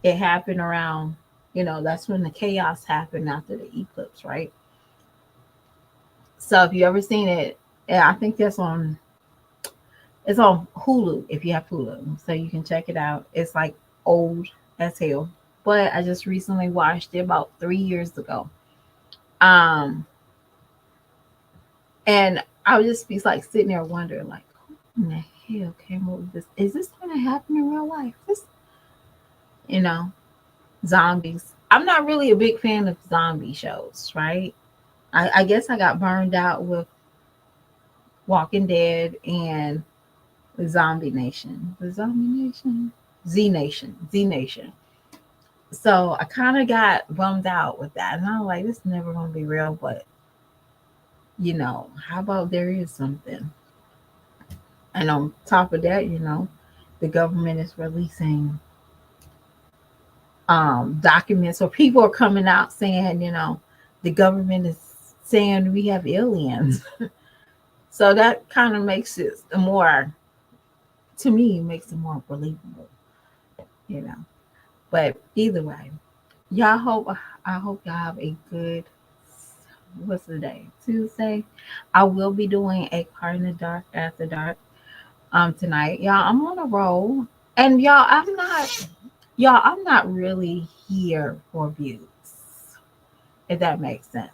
It happened around, that's when the chaos happened after the eclipse, right? So if you ever seen it, yeah, I think it's on Hulu if you have Hulu, so you can check it out. It's like old as hell, but I just recently watched it about 3 years ago. Um, and I would just be like sitting there wondering, like, who in the hell came up with this? Is this going to happen in real life? You know, zombies. I'm not really a big fan of zombie shows, right? I guess I got burned out with Walking Dead and Zombie Nation. The Zombie Nation? Z Nation. So I kind of got bummed out with that. And I'm like, this is never going to be real. But, how about there is something? And on top of that, the government is releasing documents, or people are coming out saying, the government is saying we have aliens. So that kind of makes it more, to me, makes it more believable, you know. But either way, y'all I hope y'all have a good, what's the day? Tuesday. I will be doing a car in the dark after dark tonight. Y'all, I'm on a roll. And I'm not really here for views, if that makes sense.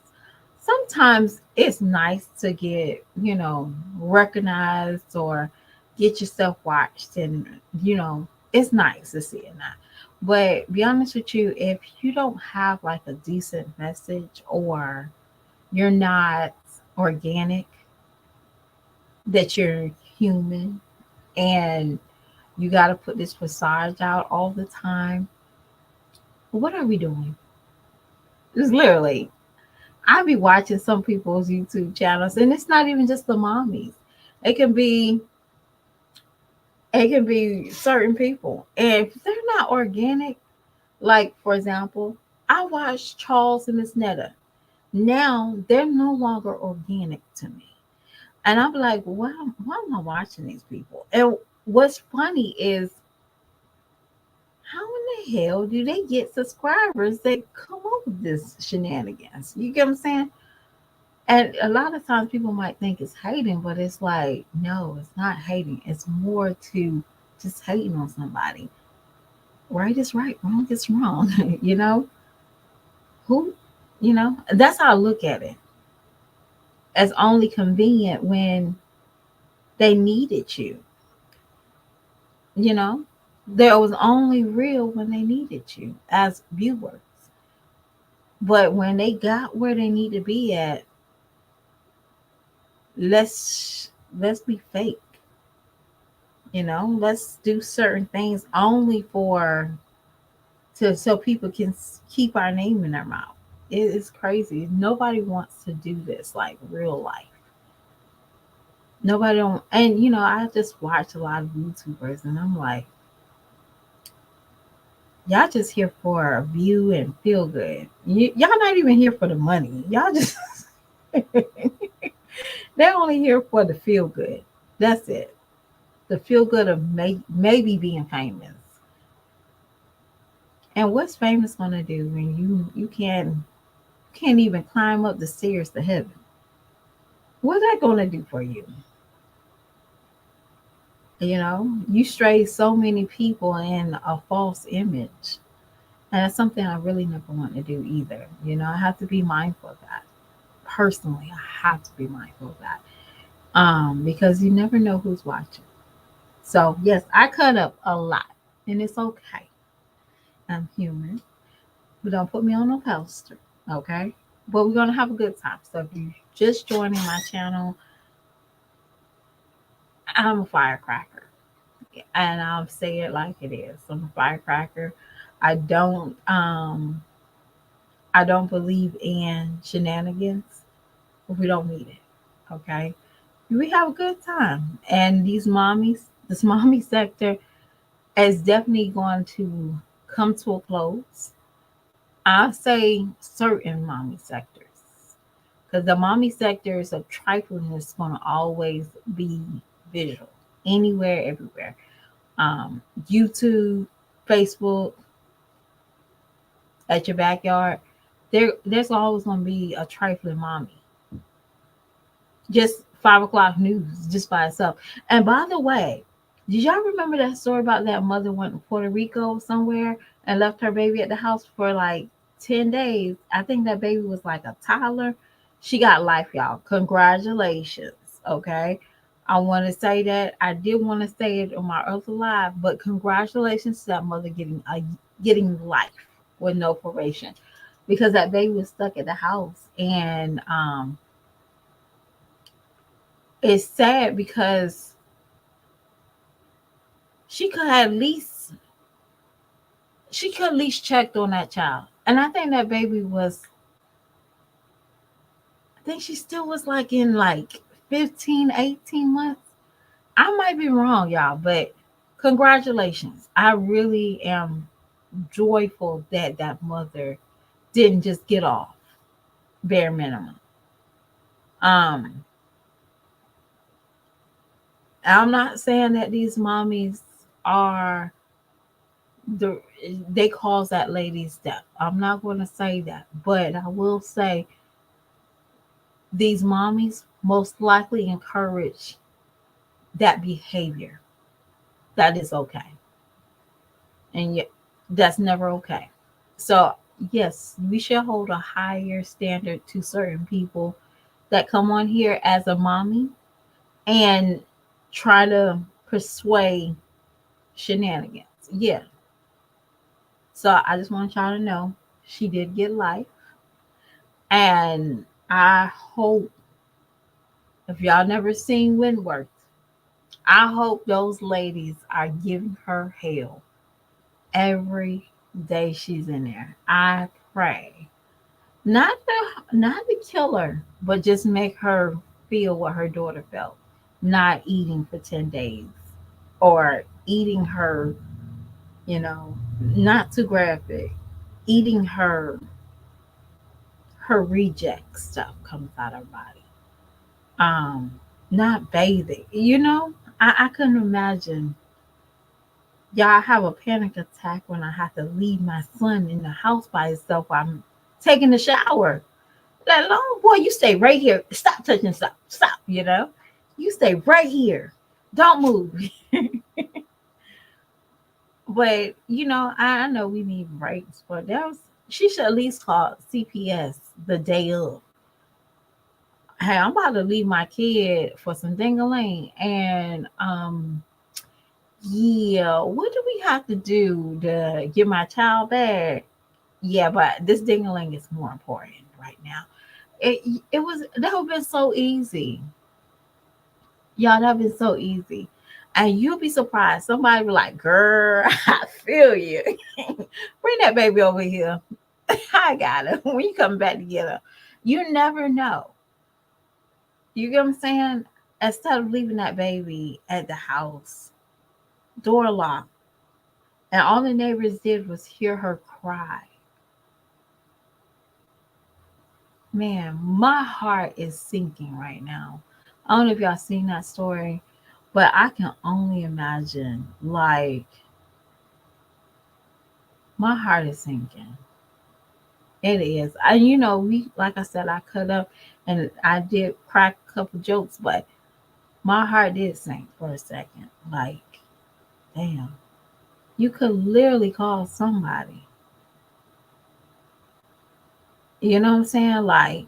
Sometimes it's nice to get, recognized or get yourself watched, and it's nice to see it now. But be honest with you, if you don't have like a decent message, or you're not organic, that you're human, and you got to put this facade out all the time, what are we doing? It's literally, I be watching some people's YouTube channels, and it's not even just the mommies. It can be certain people. And if they're not organic, like for example, I watched Charles and Miss Netta. Now they're no longer organic to me. And I'm like, why am I watching these people? And what's funny is how in the hell do they get subscribers that come up with this shenanigans? You get what I'm saying? And a lot of times people might think it's hating, but it's like, no, it's not hating. It's more to just hating on somebody. Right is right, wrong is wrong. you know, who, that's how I look at it. As only convenient when they needed you, you know, there was only real when they needed you as viewers. But when they got where they need to be at, let's be fake. Let's do certain things only for to so people can keep our name in their mouth. It is crazy. Nobody wants to do this like real life. Nobody don't. And I just watch a lot of YouTubers, and I'm like, y'all just here for a view and feel good. Y'all not even here for the money. Y'all just they're only here for the feel good. That's it. The feel good of maybe being famous. And what's famous gonna do when you can't even climb up the stairs to heaven? What's that gonna do for you? You stray so many people in a false image. And that's something I really never want to do either. I have to be mindful of that. Personally, I have to be mindful of that. Because you never know who's watching. So yes, I cut up a lot. And it's okay. I'm human. But don't put me on no poster. Okay? But we're gonna have a good time. So if you just joining my channel, I'm a firecracker. And I'll say it like it is. I'm a firecracker. I don't um I don't believe in shenanigans if we don't need it. Okay. We have a good time. And this mommy sector is definitely going to come to a close. I say certain mommy sectors. Because the mommy sectors of trifling is going to always be visual. Anywhere, everywhere. YouTube, Facebook, at your backyard, there's always gonna be a trifling mommy. Just 5 o'clock news just by itself. And by the way, did y'all remember that story about that mother went to Puerto Rico somewhere and left her baby at the house for like 10 days? I think that baby was like a toddler. She got life, y'all. Congratulations. Okay. I want to say that. I did want to say it on my other live, but congratulations to that mother getting life with no probation, because that baby was stuck at the house. And it's sad because she could have at least she could at least checked on that child. And I think that baby was, I think she still was like in like 15, 18 months. I might be wrong, y'all, but congratulations. I really am joyful that that mother didn't just get off bare minimum. Um, I'm not saying that these mommies are the they cause that lady's death. I'm not going to say that, but I will say these mommies most likely encourage that behavior. That is okay, and yet that's never okay. So yes, we should hold a higher standard to certain people that come on here as a mommy and try to persuade shenanigans. Yeah. So I just want y'all to know she did get life. And I hope, if y'all never seen Wentworth, I hope those ladies are giving her hell every day she's in there. I pray. Not to kill her, but just make her feel what her daughter felt. Not eating for 10 days. Or eating her, you know, not too graphic. Eating her reject stuff comes out of her body. not bathing. I couldn't imagine. Y'all have a panic attack when I have to leave my son in the house by himself while I'm taking a shower. Let alone, boy, you stay right here. Stop touching stuff. Stop. You stay right here. Don't move. But I know we need breaks, but she should at least call CPS the day of. Hey, I'm about to leave my kid for some dingaling, and yeah, what do we have to do to get my child back? Yeah, but this dingaling is more important right now. It it was that would have been so easy. Y'all, that would been so easy. And you'll be surprised. Somebody be like, girl, I feel you. Bring that baby over here. I got it. When you come back together. You never know. You get what I'm saying? Instead of leaving that baby at the house, door locked, and all the neighbors did was hear her cry. Man, my heart is sinking right now. I don't know if y'all seen that story, but I can only imagine. Like, my heart is sinking. It is. And we, like I said, I cut up and I did crack a couple jokes, but my heart did sink for a second. Like, damn, you could literally call somebody. You know what I'm saying? Like,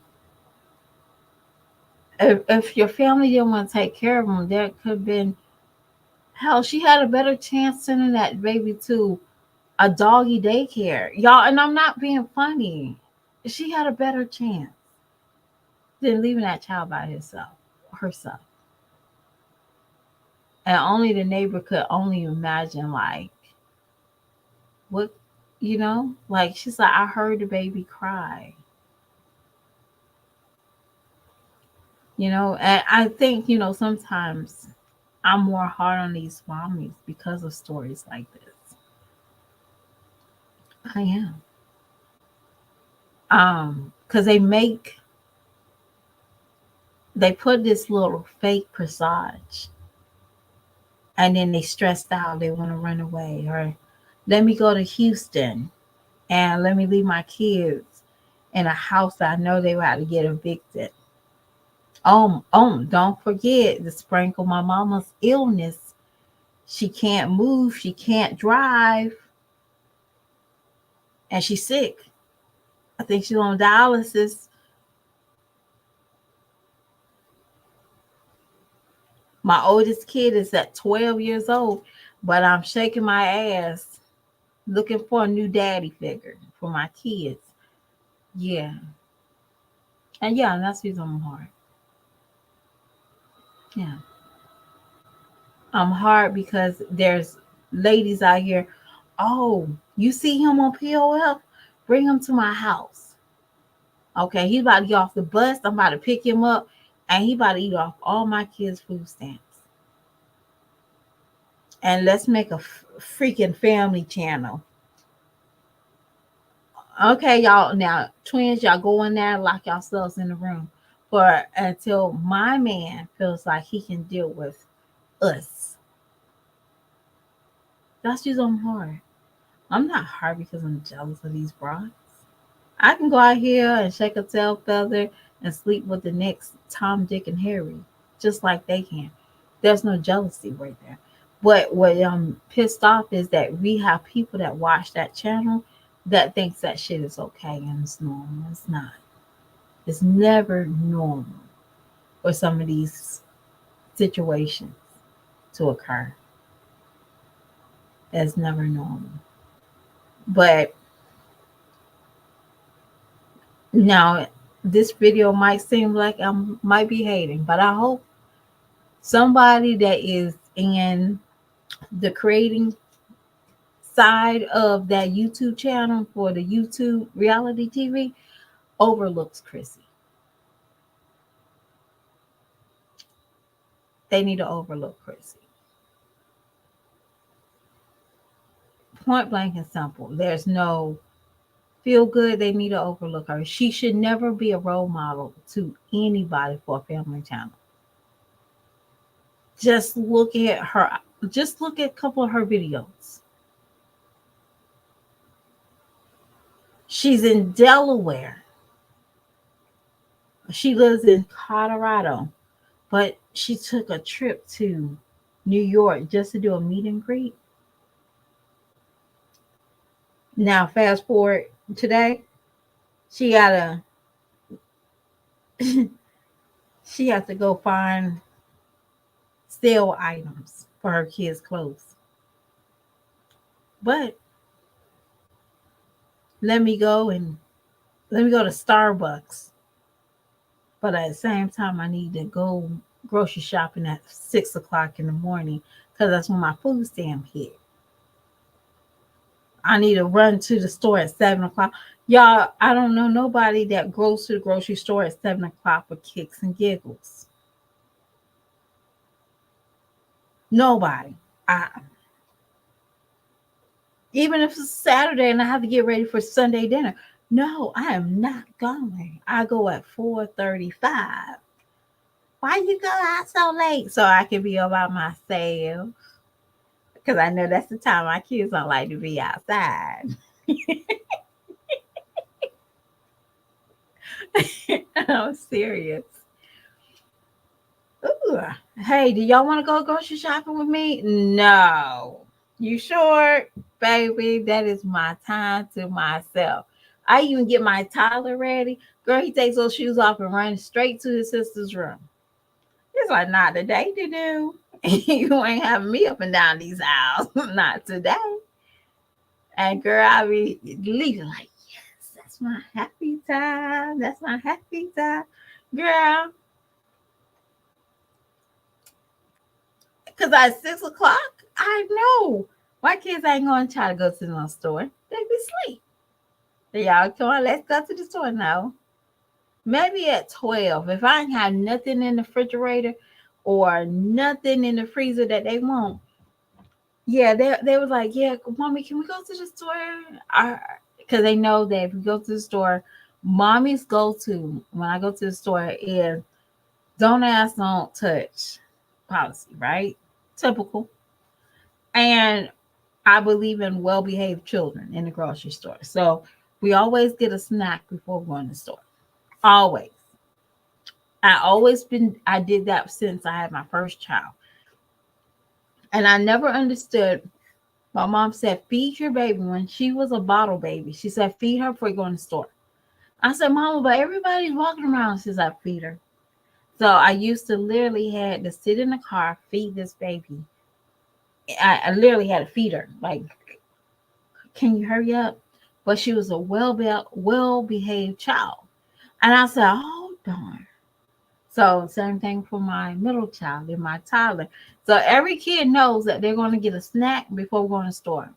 if your family didn't want to take care of them, there could have been, hell, she had a better chance sending that baby to a doggy daycare. Y'all, and I'm not being funny. She had a better chance than leaving that child by herself. And only the neighbor could only imagine, like, what, like, she's like, I heard the baby cry. And I think, sometimes I'm more hard on these mommies because of stories like this. I am. Because they put this little fake presage, and then they stressed out, they want to run away, or let me go to Houston and let me leave my kids in a house that I know they were about to get evicted. Don't forget to sprinkle my mama's illness. She can't move, she can't drive, and she's sick. I think she's on dialysis. My oldest kid is at 12 years old, but I'm shaking my ass looking for a new daddy figure for my kids. Yeah. And yeah, that's who's on my heart. Yeah. I'm hard because there's ladies out here. Oh, you see him on POF? Bring him to my house. Okay, he's about to get off the bus. I'm about to pick him up, and he about to eat off all my kids' food stamps. And let's make a freaking family channel. Okay, y'all. Now, twins, y'all go in there, lock yourselves in the room for until my man feels like he can deal with us. That's just on hard. I'm not hard because I'm jealous of these broads. I can go out here and shake a tail feather and sleep with the next Tom, Dick, and Harry, just like they can. There's no jealousy right there. But what I'm pissed off is that we have people that watch that channel that thinks that shit is okay and it's normal. It's not. It's never normal for some of these situations to occur. It's never normal. But now this video might seem like I might be hating, but I hope somebody that is in the creating side of that YouTube channel for the YouTube reality TV overlooks Chrissy. They need to overlook Chrissy. Point blank and simple. There's no feel good. They need to overlook her. She should never be a role model to anybody for a family channel. Just look at her. Just look at a couple of her videos. She's in Delaware. She lives in Colorado, but she took a trip to New York just to do a meet and greet. Now, fast forward today, she gotta she has to go find sale items for her kids' clothes. But let me go and let me go to Starbucks. But at the same time, I need to go grocery shopping at 6 o'clock in the morning because that's when my food stamp hit. I need to run to the store at 7 o'clock. Y'all, I don't know nobody that goes to the grocery store at 7 o'clock for kicks and giggles. Nobody. I, even if it's Saturday and I have to get ready for Sunday dinner. No, I am not going. I go at 4:35. Why you go out so late? So I can be all by myself. Because I know that's the time my kids don't like to be outside. I'm serious. Ooh. Hey, do y'all want to go grocery shopping with me? No. You sure? Baby, that is my time to myself. I even get my toddler ready. Girl, he takes those shoes off and runs straight to his sister's room. It's like, not today to do. You ain't having me up and down these aisles. Not today. And girl, I be leaving like, yes, that's my happy time. That's my happy time. Girl, because at 6 o'clock, I know my kids ain't going to try to go to the store. They be asleep. Y'all, come on, let's go to the store now. Maybe at 12. If I ain't have nothing in the refrigerator or nothing in the freezer that they want, yeah, they was like, yeah, mommy, can we go to the store? Because they know that if we go to the store, mommy's go-to when I go to the store is don't ask, don't touch policy, right? Typical. And I believe in well-behaved children in the grocery store. So we always get a snack before we go in the store. Always. I did that since I had my first child. And I never understood. My mom said, feed your baby when she was a bottle baby. She said, feed her before you go in the store. I said, Mama, but everybody's walking around. She said, feed her. So I used to literally had to sit in the car, feed this baby. I literally had to feed her. Like, can you hurry up? But she was a well-behaved child. And I said, oh, darn. So same thing for my middle child and my toddler. So every kid knows that they're going to get a snack before we go in the store.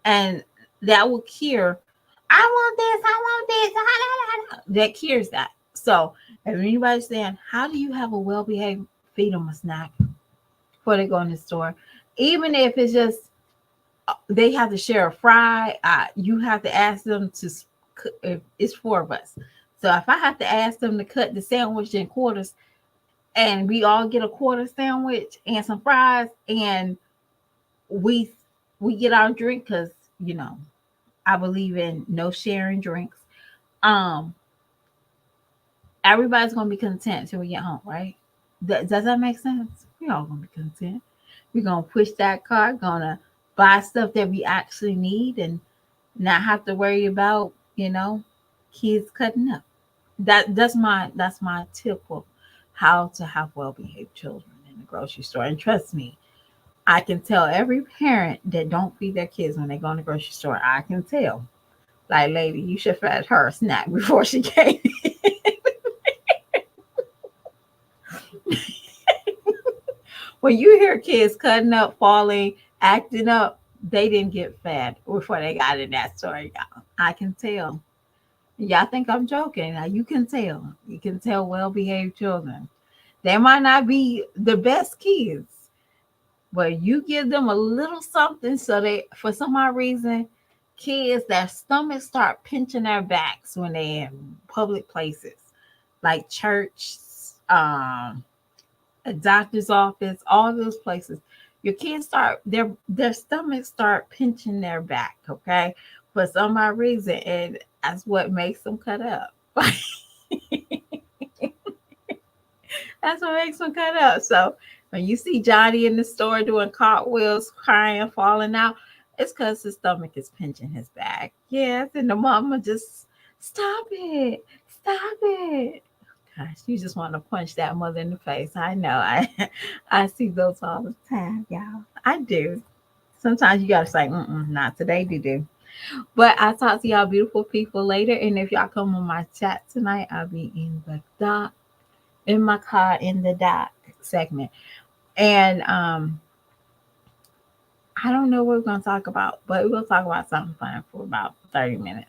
And that will cure, I want this, I want this. That cures that. So if anybody's saying, how do you have a well-behaved feed them a snack before they go in the store? Even if it's just they have to share a fry, you have to ask them to, if it's 4 of us. So if I have to ask them to cut the sandwich in quarters and we all get a quarter sandwich and some fries and we get our drink, because I believe in no sharing drinks. Um, Everybody's gonna be content till we get home, right? Does that make sense? We all gonna be content. We're gonna push that cart, gonna buy stuff that we actually need, and not have to worry about kids cutting up. That's my tip of how to have well behaved children in the grocery store. And trust me, I can tell every parent that don't feed their kids when they go in the grocery store. I can tell. Like, lady, you should fed her a snack before she came. When you hear kids cutting up, falling, acting up, they didn't get fed before they got in that store, y'all. I can tell. Y'all think I'm joking. Now you can tell. You can tell well-behaved children. They might not be the best kids, but you give them a little something so they, for some odd reason, kids, their stomachs start pinching their backs when they're in public places, like church, um, a doctor's office, all those places. Your kids start their stomachs start pinching their back, okay, for some odd reason, and that's what makes them cut up. That's what makes them cut up. So when you see Johnny in the store doing cartwheels, crying, falling out, it's because his stomach is pinching his back. Yes, and the mama just stop it, stop it. Gosh, you just want to punch that mother in the face. I know. I see those all the time, y'all. I do. Sometimes you gotta say, not today, do. But I'll talk to y'all beautiful people later. And if y'all come on my chat tonight, I'll be in the dock, in my car in the dock segment. And I don't know what we're gonna talk about, but we'll talk about something fun for about 30 minutes.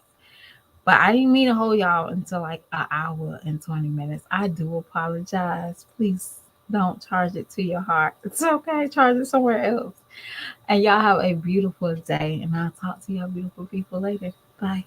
But I didn't mean to hold y'all until like an hour and 20 minutes. I do apologize. Please don't charge it to your heart. It's okay. Charge it somewhere else. And y'all have a beautiful day. And I'll talk to y'all beautiful people later. Bye.